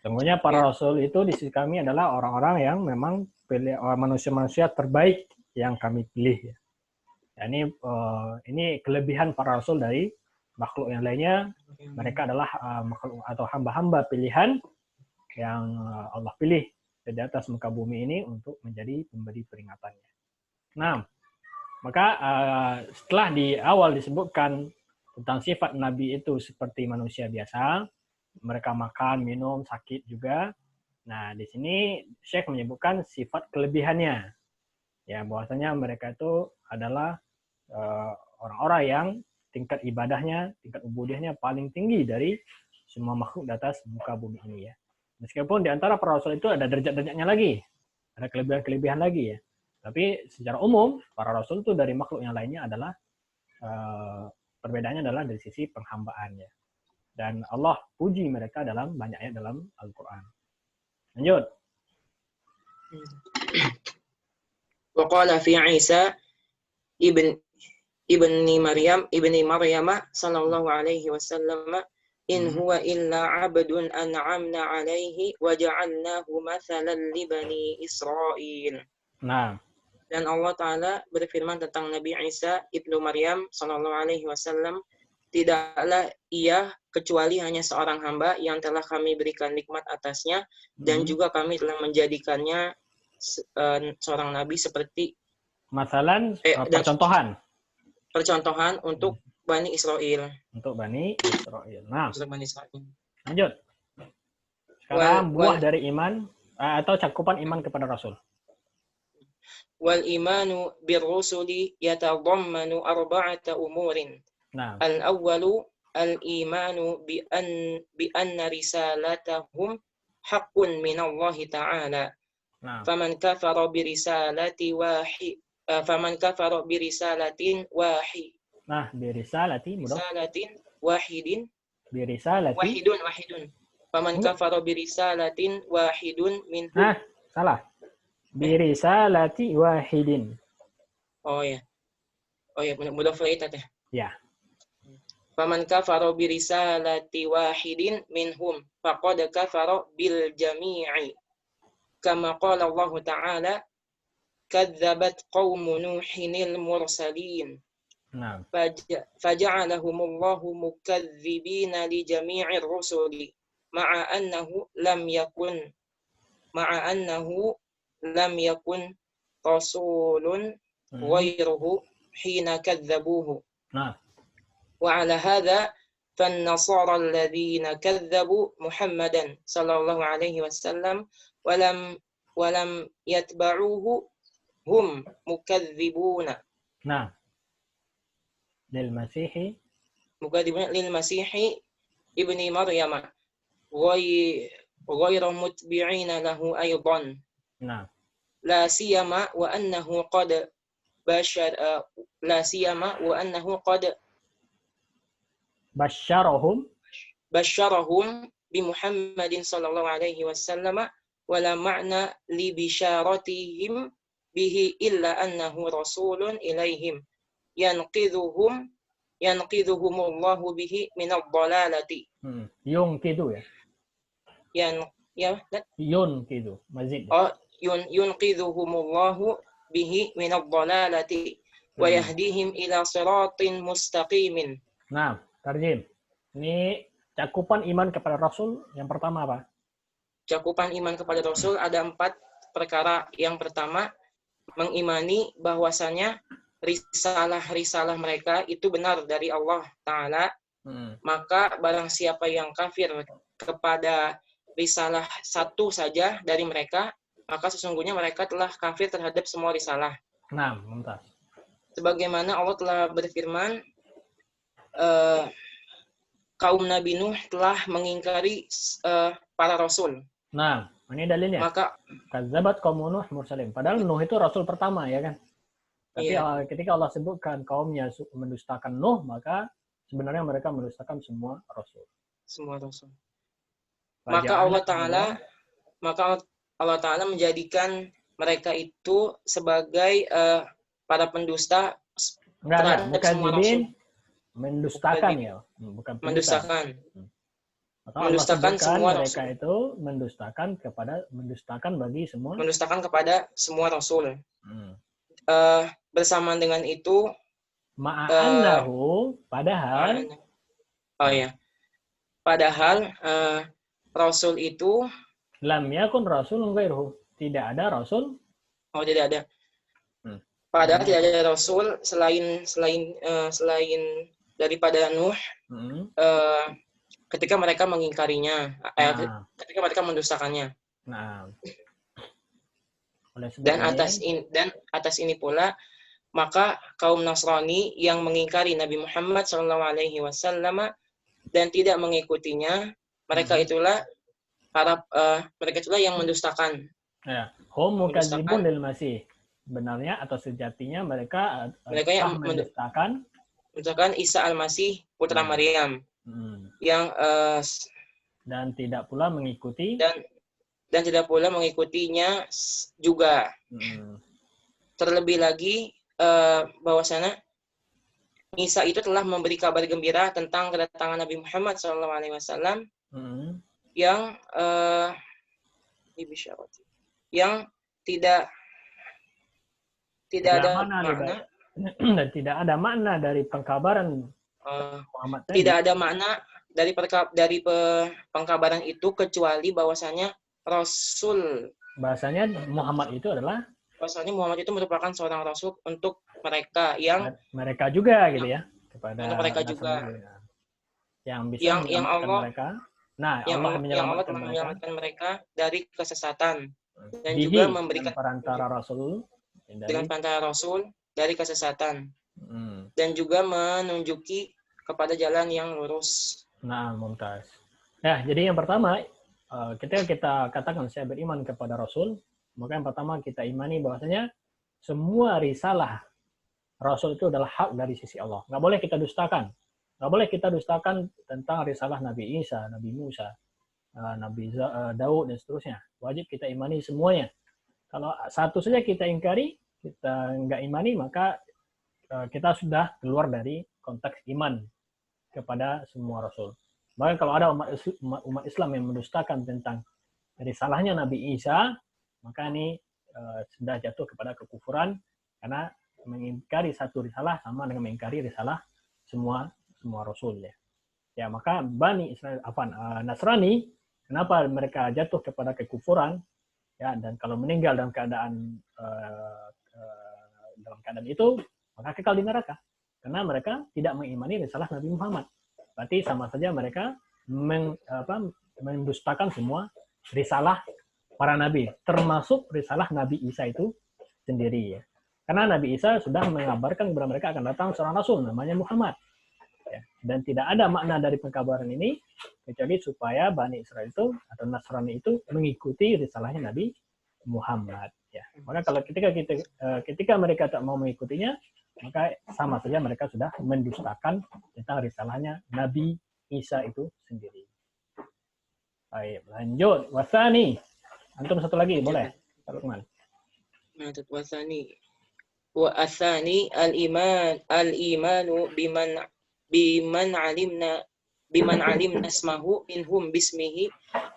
Sesungguhnya para rasul itu di sisi kami adalah orang-orang yang memang manusia-manusia terbaik yang kami pilih ya. Ini kelebihan para rasul dari makhluk yang lainnya. Mereka adalah makhluk atau hamba-hamba pilihan yang Allah pilih di atas muka bumi ini untuk menjadi pemberi peringatannya. Nah, maka setelah di awal disebutkan tentang sifat Nabi itu seperti manusia biasa, mereka makan, minum, sakit juga. Nah, di sini Syekh menyebutkan sifat kelebihannya. Ya, bahwasanya mereka itu adalah orang-orang yang tingkat ibadahnya, tingkat ubudiyahnya paling tinggi dari semua makhluk di atas muka bumi ini ya. Meskipun di antara para rasul itu ada derajat-derajatnya lagi, ada kelebihan-kelebihan lagi ya. Tapi secara umum para rasul itu dari makhluk yang lainnya adalah perbedaannya adalah dari sisi penghambaannya. Dan Allah puji mereka dalam banyak ayat dalam Al-Quran. Lanjut. Wa qala fi Isa ibni Maryam sallallahu alaihi wasallam, in huwa illa 'abdun an'amna 'alaihi wa ja'alnahu mathalan li bani Israil. Nah, dan Allah Ta'ala berfirman tentang Nabi Isa ibnu Maryam sallallahu alaihi wasallam, tidaklah ia kecuali hanya seorang hamba yang telah kami berikan nikmat atasnya, dan juga kami telah menjadikannya seorang nabi seperti masalan percontohan untuk Bani Israel. Untuk Bani Israel. Nah, untuk Bani Israel. Lanjut. Sekarang buah dari iman atau cakupan iman kepada Rasul. wal imanu birrusuli yatadammanu arba'ata umurin. Nah. Al-awwalu al-imanu bi anna risalatahum haqqun min Allah Ta'ala. Nah. Faman kafara bi risalatin Nah, birisalati mudah. Wahidin. Birisalati. Wahidun. Faman kafara birisalatin wahidun minhum. Nah, salah. Birisalati wahidin. Oh ya, mudhaf ilaih teh. Ya. Faman kafara birisalati wahidin minhum faqad kafara bil jami'i. Kama qala Allah Ta'ala kadzabat qaumu nuhinil mursalin. Nah. Faja'alahumullahu mukadzibina li jami'ir rusuli. Ma'a annahu lam yakun rasulun ghairuhu hina kadzabuhu. Nah. Wa 'ala hadza fan-nasara alladhina kadzabu Muhammadan sallallahu alaihi wasallam wa lam yatba'uhu hum mukadzibuna. Nah. Lil Masihi ibni Maryam ghairu mutbi'ina lahu aydan. Nah. La siyama wa annahu qad basyarahum bi Muhammadin sallallahu alaihi wasallam wa la ma'na li bisyaratihim bihi illa annahu rasulun ilaihim yanqidhuhumullahu bihi minadh dhalalati. Yunqidhu ya. Yunqidhu mazid. Yunqidhuhumullahu bihi minadh dhalalati wa yahdihim ila siratin mustaqimin. Nah, tarjim. Ini cakupan iman kepada Rasul yang pertama apa? Cakupan iman kepada Rasul ada 4 perkara. Yang pertama, mengimani bahwasanya risalah-risalah mereka itu benar dari Allah Ta'ala. Maka barang siapa yang kafir kepada risalah satu saja dari mereka, maka sesungguhnya mereka telah kafir terhadap semua risalah. Nah, mantap. Sebagaimana Allah telah berfirman, kaum Nabi Nuh telah mengingkari para rasul. Nah, ini dalilnya. Maka kadzabat qaum Nuh mursalin. Padahal Nuh itu rasul pertama ya kan? Tapi ketika Allah sebutkan kaumnya mendustakan Nuh, maka sebenarnya mereka mendustakan semua rasul. Semua rasul. Maka Allah Ta'ala menjadikan mereka itu sebagai para pendusta terhadap semua rasul. Mendustakan ya, bukan mendustakan. Maka mendustakan semua mereka rasul. Itu mendustakan kepada semua rasul. Bersamaan dengan itu ma'annahu padahal rasul itu lam yakun rasulun ghairuhu, tidak ada rasul. Tidak ada. Padahal tidak ada rasul selain daripada Nuh. Ketika mereka mengingkarinya, ketika mereka mendustakannya. Nah. Dan atas ini pula maka kaum Nasrani yang mengingkari Nabi Muhammad SAW dan tidak mengikutinya, mereka itulah yang mendustakan. Ya, hum mukadzibun lil Masih. Benarnya atau sejatinya mereka yang mendustakan Isa al-Masih putra Maryam. Yang dan tidak pula mengikuti dan tidak pula mengikutinya juga. Terlebih lagi bahwasanya Isa itu telah memberi kabar gembira tentang kedatangan Nabi Muhammad SAW yang tidak ada makna dan tidak ada makna dari pengkabaran Muhammad tadi. Tidak ada makna dari pengkabaran itu kecuali bahwasanya Rasul. Bahasanya Muhammad itu adalah. Bahasanya Muhammad itu merupakan seorang Rasul untuk mereka juga gitu ya. Kepada untuk mereka juga. Yang bisa menyelamatkan mereka. Nah, Allah menyelamatkan mereka dari kesesatan dan juga memberikan perantara Rasul dengan para rasul dari kesesatan. Dan juga menunjuki kepada jalan yang lurus. Nah, mumtaz. Nah, jadi yang pertama, ketika kita katakan saya beriman kepada Rasul, maka yang pertama kita imani bahwasanya semua risalah Rasul itu adalah hak dari sisi Allah. Nggak boleh kita dustakan. Nggak boleh kita dustakan tentang risalah Nabi Isa, Nabi Musa, Nabi Daud, dan seterusnya. Wajib kita imani semuanya. Kalau satu saja kita ingkari, kita nggak imani, maka kita sudah keluar dari konteks iman kepada semua Rasul. Bahkan kalau ada umat Islam yang mendustakan tentang risalahnya Nabi Isa, maka ini sudah jatuh kepada kekufuran, karena mengingkari satu risalah sama dengan mengingkari risalah semua Rasul. Ya, maka Bani Israel, Nasrani, kenapa mereka jatuh kepada kekufuran? Ya, dan kalau meninggal dalam keadaan itu, maka kekal di neraka. Karena mereka tidak mengimani risalah Nabi Muhammad. Berarti sama saja mereka mendustakan semua risalah para nabi, termasuk risalah Nabi Isa itu sendiri. Ya. Karena Nabi Isa sudah mengabarkan kepada mereka akan datang seorang Rasul, namanya Muhammad. Ya. Dan tidak ada makna dari pengkabaran ini, kecuali supaya Bani Israel itu, atau Nasrani itu, mengikuti risalahnya Nabi Muhammad. Ya. Maka kalau ketika mereka tak mau mengikutinya, maka sama saja mereka sudah mendustakan tentang risalahnya Nabi Isa itu sendiri. Baik, lanjut. Wasani. Antum satu lagi, boleh? Wasani. Wa asani al-imanu biman alimna ismahu minhum bismihi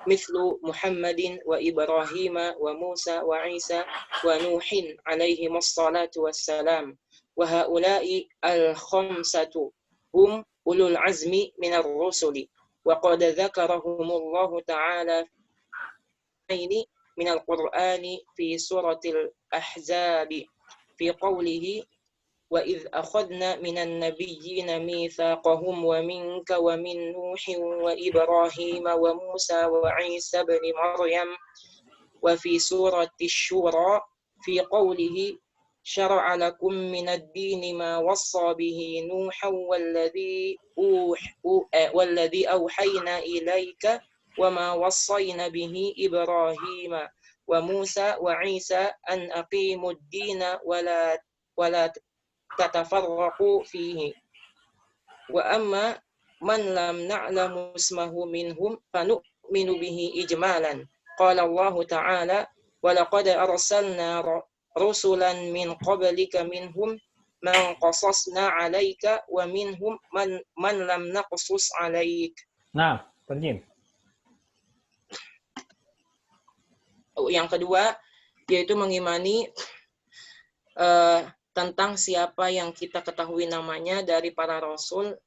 mithlu Muhammadin wa Ibrahim wa Musa wa Isa wa Nuhin alaihi wassalatu wassalam. Wa haula'i al-khamsatu hum ulul azmi minar rusuli wa qad dzakarahumullahu ta'ala ini minal qur'ani fi suratil ahzabi fi qawlihi wa idh akhadna minan nabiyyina mitsaqahum wa minka wa min Nuhin wa Ibrahim wa Musa wa Isa ibn Maryam wa fi surati Syura fi qawlihi syara'a lakum minad dini ma wassa bihi Nuhan walladhi awhayna ilayka wa ma wassayna bihi Ibrahim wa Musa wa Isa an aqimud dina wa la tatafarraqu fihi wa amma man lam na'lamu ismahu minhum fanu'minu bihi ijmalan qala Allah ta'ala wa laqad arsalna rusulan min qablika minhum man qasasna 'alaika wa minhum man lam naqsus 'alaik. Nah, terjem. Yang kedua yaitu mengimani tentang siapa yang kita ketahui namanya dari para rasul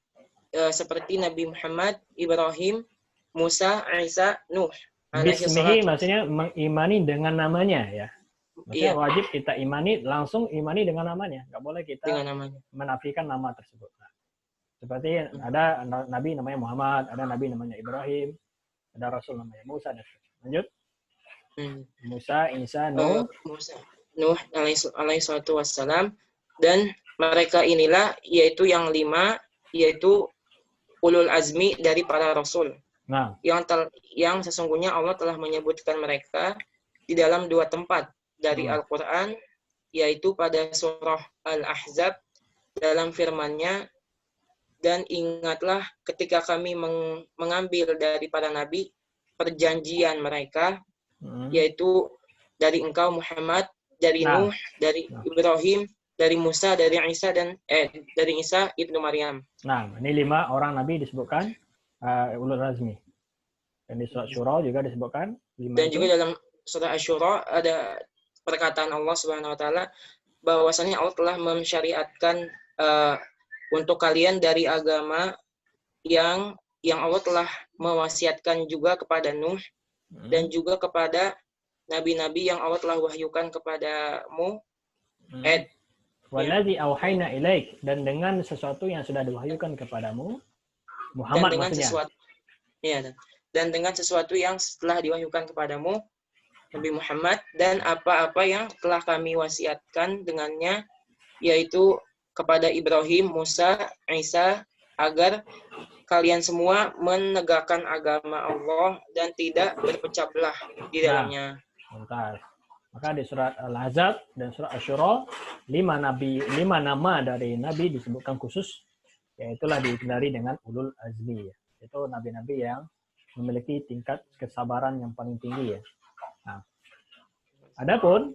seperti Nabi Muhammad, Ibrahim, Musa, Isa, Nuh. Bismihi maksudnya mengimani dengan namanya ya. Maksudnya wajib kita langsung imani dengan namanya. Nggak boleh kita menafikan nama tersebut. Nah, seperti ada Nabi namanya Muhammad, ada Nabi namanya Ibrahim, ada Rasul namanya Musa, dan lanjut. Musa, Isa, Nuh. Nuh alaihi salatu wassalam, dan mereka inilah yaitu yang 5, yaitu ulul azmi dari para rasul. Nah, yang sesungguhnya Allah telah menyebutkan mereka di dalam 2 tempat dari Al-Qur'an, yaitu pada surah Al-Ahzab dalam firman-Nya, dan ingatlah ketika kami mengambil dari para nabi perjanjian mereka, yaitu dari engkau Muhammad, dari Nuh, dari Ibrahim, dari Musa, dari Isa dari Isa ibnu Maryam. Nah, ini 5 orang nabi disebutkan ulul azmi. Dan di surat Syura juga disebutkan 5. Dan juga dalam surah Asy-Syura ada perkataan Allah Subhanahu wa taala bahwasanya Allah telah mensyariatkan untuk kalian dari agama yang Allah telah mewasiatkan juga kepada Nuh dan juga kepada nabi-nabi yang Allah telah wahyukan kepadamu. Wallazi auhayna ilaik, dan dengan sesuatu yang sudah diwahyukan kepadamu, Muhammad maksudnya. Dan dengan sesuatu yang setelah diwahyukan kepadamu, Nabi Muhammad dan apa-apa yang telah kami wasiatkan dengannya, yaitu kepada Ibrahim, Musa, Isa, agar kalian semua menegakkan agama Allah dan tidak berpecah belah di dalamnya. Bentar. Maka di surat Al-Ahzab dan surat Asy-Syura 5 nama dari nabi disebutkan khusus, yaitulah digelari dengan ulul azmi. Itu nabi-nabi yang memiliki tingkat kesabaran yang paling tinggi ya. Nah, adapun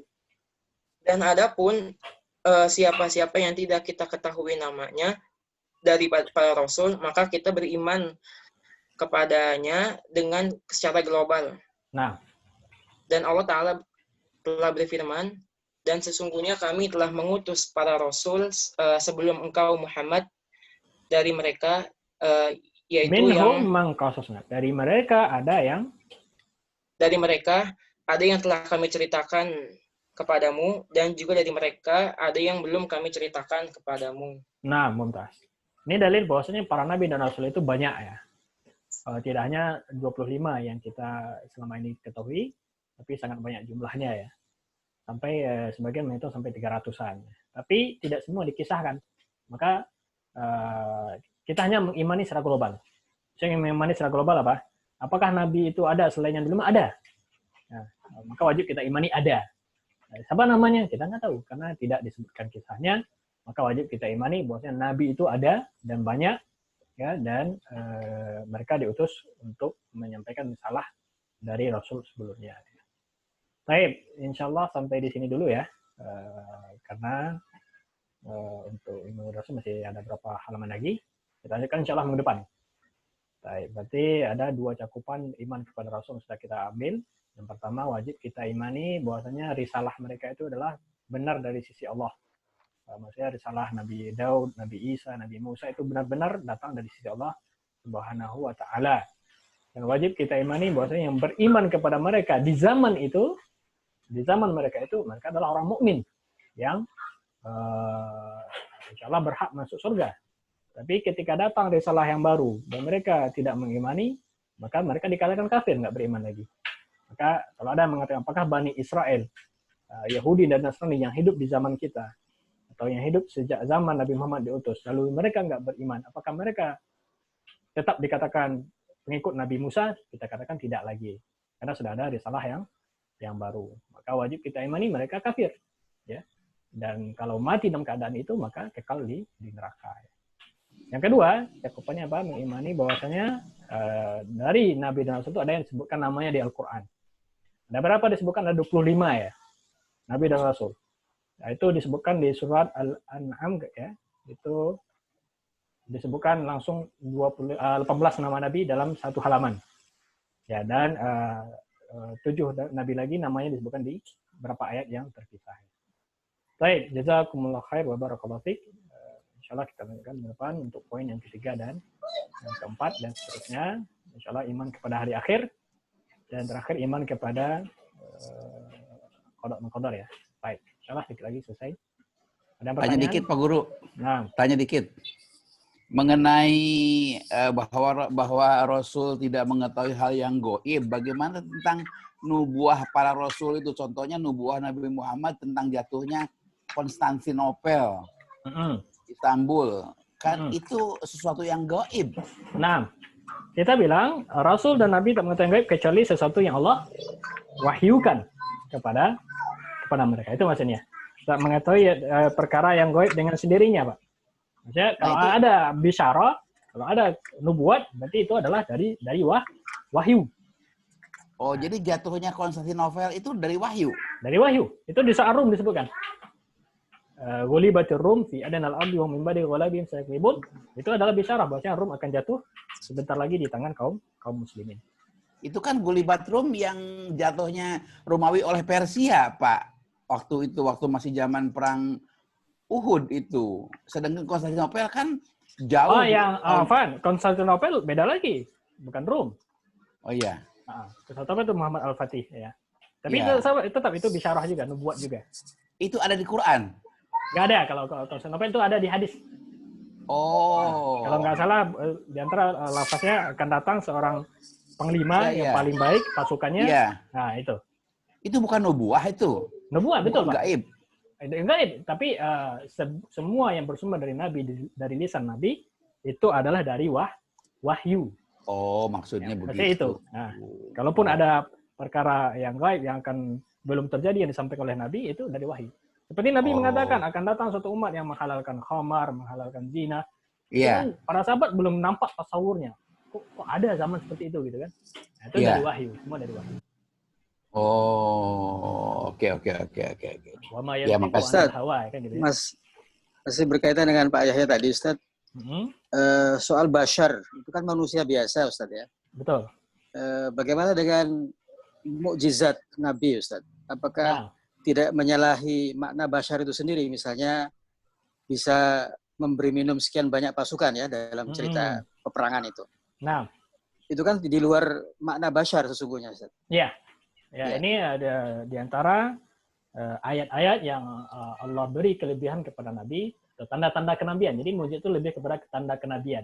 siapa-siapa yang tidak kita ketahui namanya dari para rasul, maka kita beriman kepadanya dengan secara global. Nah, dan Allah Ta'ala telah berfirman, dan sesungguhnya kami telah mengutus para rasul sebelum engkau Muhammad dari mereka, yaitu minhum dari mereka ada yang telah kami ceritakan kepadamu, dan juga dari mereka ada yang belum kami ceritakan kepadamu. Nah, mumtaz. Ini dalil bahwasanya para nabi dan rasul itu banyak ya. Tidak hanya 25 yang kita selama ini ketahui, tapi sangat banyak jumlahnya ya. Sampai sebagian menghitung sampai 300-an. Tapi tidak semua dikisahkan. Maka kita hanya mengimani secara global. Saya ingin mengimani secara global apa? Apakah nabi itu ada selain yang belum ada? Nah, maka wajib kita imani ada. Siapa namanya? Kita nggak tahu karena tidak disebutkan kisahnya. Maka wajib kita imani bahwasanya nabi itu ada dan banyak ya, dan mereka diutus untuk menyampaikan risalah dari rasul sebelumnya. Baik, insyaallah sampai di sini dulu ya. Karena untuk ilmu rasul masih ada berapa halaman lagi. Kita lanjutkan insyaallah minggu depan. Baik, berarti ada 2 cakupan iman kepada rasul yang sudah kita ambil. Yang pertama, wajib kita imani bahwasanya risalah mereka itu adalah benar dari sisi Allah. Maksudnya risalah Nabi Daud, Nabi Isa, Nabi Musa itu benar-benar datang dari sisi Allah Subhanahu wa Ta'ala. Dan wajib kita imani bahwasanya yang beriman kepada mereka di zaman mereka itu mereka adalah orang mukmin yang insya Allah berhak masuk surga. Tapi ketika datang risalah yang baru dan mereka tidak mengimani, maka mereka dikatakan kafir, nggak beriman lagi. Maka kalau ada yang mengatakan apakah Bani Israel, Yahudi dan Nasrani yang hidup di zaman kita, atau yang hidup sejak zaman Nabi Muhammad diutus, lalu mereka nggak beriman, apakah mereka tetap dikatakan pengikut Nabi Musa? Kita katakan tidak lagi, karena sudah ada risalah yang baru. Maka wajib kita imani mereka kafir, ya. Dan kalau mati dalam keadaan itu, maka kekal di neraka. Yang kedua, cakupannya apa? Mengimani bahwasanya dari Nabi dan Rasul itu ada yang disebutkan namanya di Al-Quran. Ada berapa disebutkan? Ada 25 ya, Nabi dan Rasul. Nah, itu disebutkan di surat Al-An'am ya. Itu disebutkan langsung 18 nama Nabi dalam satu halaman. Ya, dan 7 Nabi lagi namanya disebutkan di beberapa ayat yang terpisah. Baik, jazakumullah khair wa barakallahu fiik. Insyaallah kita lanjutkan ke depan untuk poin yang ketiga dan yang keempat dan seterusnya. Insyaallah iman kepada hari akhir dan terakhir iman kepada qada dan qadar ya. Baik, insyaallah sedikit lagi selesai. Ada pertanyaan? Tanya dikit Pak Guru. Nah, tanya dikit. Mengenai bahwa Rasul tidak mengetahui hal yang gaib, bagaimana tentang nubuah para Rasul itu? Contohnya nubuah Nabi Muhammad tentang jatuhnya Konstantinopel, Istanbul, kan itu sesuatu yang gaib. Nah, kita bilang Rasul dan Nabi tak mengetahui gaib kecuali sesuatu yang Allah wahyukan kepada mereka. Itu maksudnya. Tak mengetahui perkara yang gaib dengan sendirinya, Pak. Maksudnya kalau ada bisyarah, kalau ada nubuat, berarti itu adalah dari wahyu. Oh, jadi jatuhnya Konstantinopel itu dari wahyu? Dari wahyu. Itu di Ar-Rum disebutkan. Ghulibatir Rum fi adanal ardi wa min ba'di ghalabihim sayaglibun. Itu adalah bisyarah bahwasanya Rum akan jatuh sebentar lagi di tangan kaum muslimin. Itu kan Ghulibat Rum yang jatuhnya Romawi oleh Persia, Pak. Waktu masih zaman perang Uhud itu. Sedangkan Konstantinopel kan jauh. Oh, yang Konstantinopel beda lagi, bukan Rum. Oh iya. Konstantinopel itu Muhammad Al-Fatih ya. Tapi itu tetap itu bisyarah juga, nubuat juga. Itu ada di Quran. Nggak ada, kalau Konstantinopel itu ada di hadis. Oh. Kalau nggak salah, di antara lafaznya akan datang seorang panglima yang paling baik pasukannya. Iya. Nah, itu. Itu bukan nubuah itu. Nubuah, betul, Pak. Gaib. Gaib, tapi semua yang bersumber dari Nabi, dari lisan Nabi, itu adalah dari wahyu. Oh, maksudnya ya, begitu. Itu. Nah, kalaupun ada perkara yang gaib yang akan belum terjadi yang disampaikan oleh Nabi, itu dari wahyu. Seperti Nabi mengatakan, akan datang suatu umat yang menghalalkan khamar, menghalalkan zina. Iya. Para sahabat belum nampak tasawurnya. Kok ada zaman seperti itu gitu kan? Nah, itu dari wahyu, semua dari wahyu. Oh, oke. Ya, Maka Ustaz, kan gitu ya. Masih berkaitan dengan Pak Yahya tadi, Ustaz. Soal bashar, itu kan manusia biasa, Ustaz ya. Betul. Bagaimana dengan mukjizat Nabi, Ustaz? Apakah tidak menyalahi makna bashar itu sendiri? Misalnya bisa memberi minum sekian banyak pasukan ya dalam cerita peperangan itu. Nah, itu kan di luar makna bashar sesungguhnya, Ustaz. Iya. Ya, ini ada di antara ayat-ayat yang Allah beri kelebihan kepada Nabi, tanda-tanda kenabian. Jadi mujizat itu lebih kepada tanda kenabian.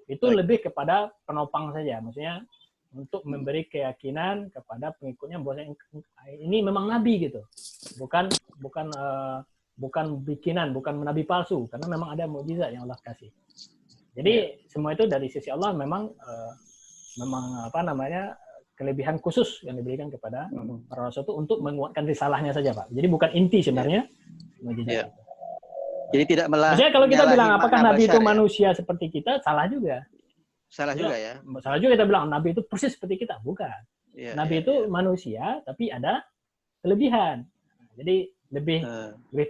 Itu lebih kepada penopang saja, maksudnya untuk memberi keyakinan kepada pengikutnya bahwa ini memang nabi gitu. Bukan bikinan, bukan nabi palsu, karena memang ada mukjizat yang Allah kasih. Jadi semua itu dari sisi Allah memang kelebihan khusus yang diberikan kepada para rasul itu untuk menguatkan risalahnya saja, Pak. Jadi bukan inti sebenarnya. Yeah. Jadi tidak maksudnya kalau kita bilang apakah Nabi itu manusia seperti kita, salah juga. Salah juga ya. Salah juga kita bilang Nabi itu persis seperti kita, bukan. Nabi itu manusia tapi ada kelebihan. Jadi lebih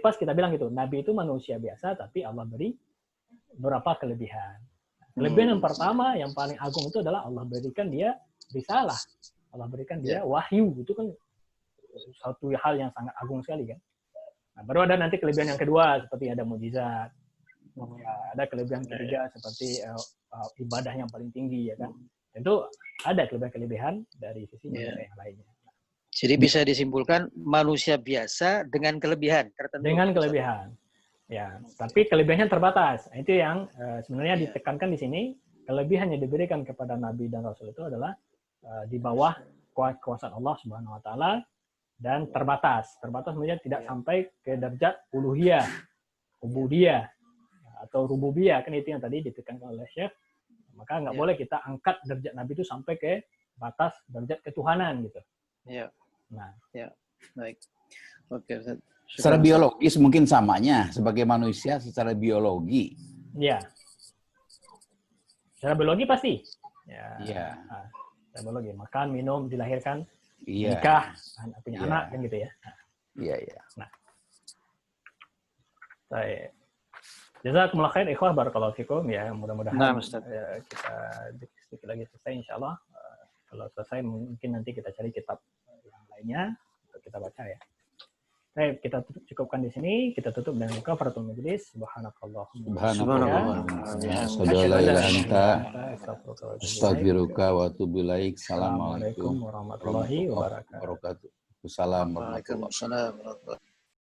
pas kita bilang gitu, Nabi itu manusia biasa tapi Allah beri beberapa kelebihan. Kelebihan yang pertama yang paling agung itu adalah Allah berikan dia risalah. Allah berikan dia wahyu. Itu kan suatu hal yang sangat agung sekali kan. Nah, baru ada nanti kelebihan yang kedua seperti ada mukjizat. Ada kelebihan ketiga seperti ibadah yang paling tinggi ya kan. Tentu ada kelebihan-kelebihan dari sisi yang lainnya. Jadi bisa disimpulkan manusia biasa dengan kelebihan tertentu. Dengan kelebihan. Ya, tapi kelebihannya terbatas. Itu yang sebenarnya ditekankan di sini. Kelebihan yang diberikan kepada Nabi dan Rasul itu adalah di bawah kekuasaan Allah Subhanahu Wa Taala dan terbatas. Terbatas maksudnya tidak sampai ke derajat uluhiyah, ubudiyah atau rububiyah, kan itu yang tadi ditekankan oleh Syekh. Maka nggak boleh kita angkat derajat Nabi itu sampai ke batas derajat ketuhanan gitu. Iya. Nah, baik. Oke. Secara biologis mungkin samanya sebagai manusia secara biologi. Iya. Secara biologi pasti. Iya. Secara biologi, makan, minum, dilahirkan, nikah, punya anak kan gitu ya. Iya. Nah. Baik. Jazakumullah khair ikhwah, barakallahu fikum ya, mudah-mudahan kita sedikit lagi selesai insyaallah. Kalau selesai mungkin nanti kita cari kitab yang lainnya untuk kita baca ya. Baik, kita cukupkan di sini. Kita tutup dengan kafaratul majlis. Subhanallah. Astaghfiruka wa atubu ilaik. Assalamualaikum warahmatullahi wabarakatuh. Assalamualaikum warahmatullahi wabarakatuh.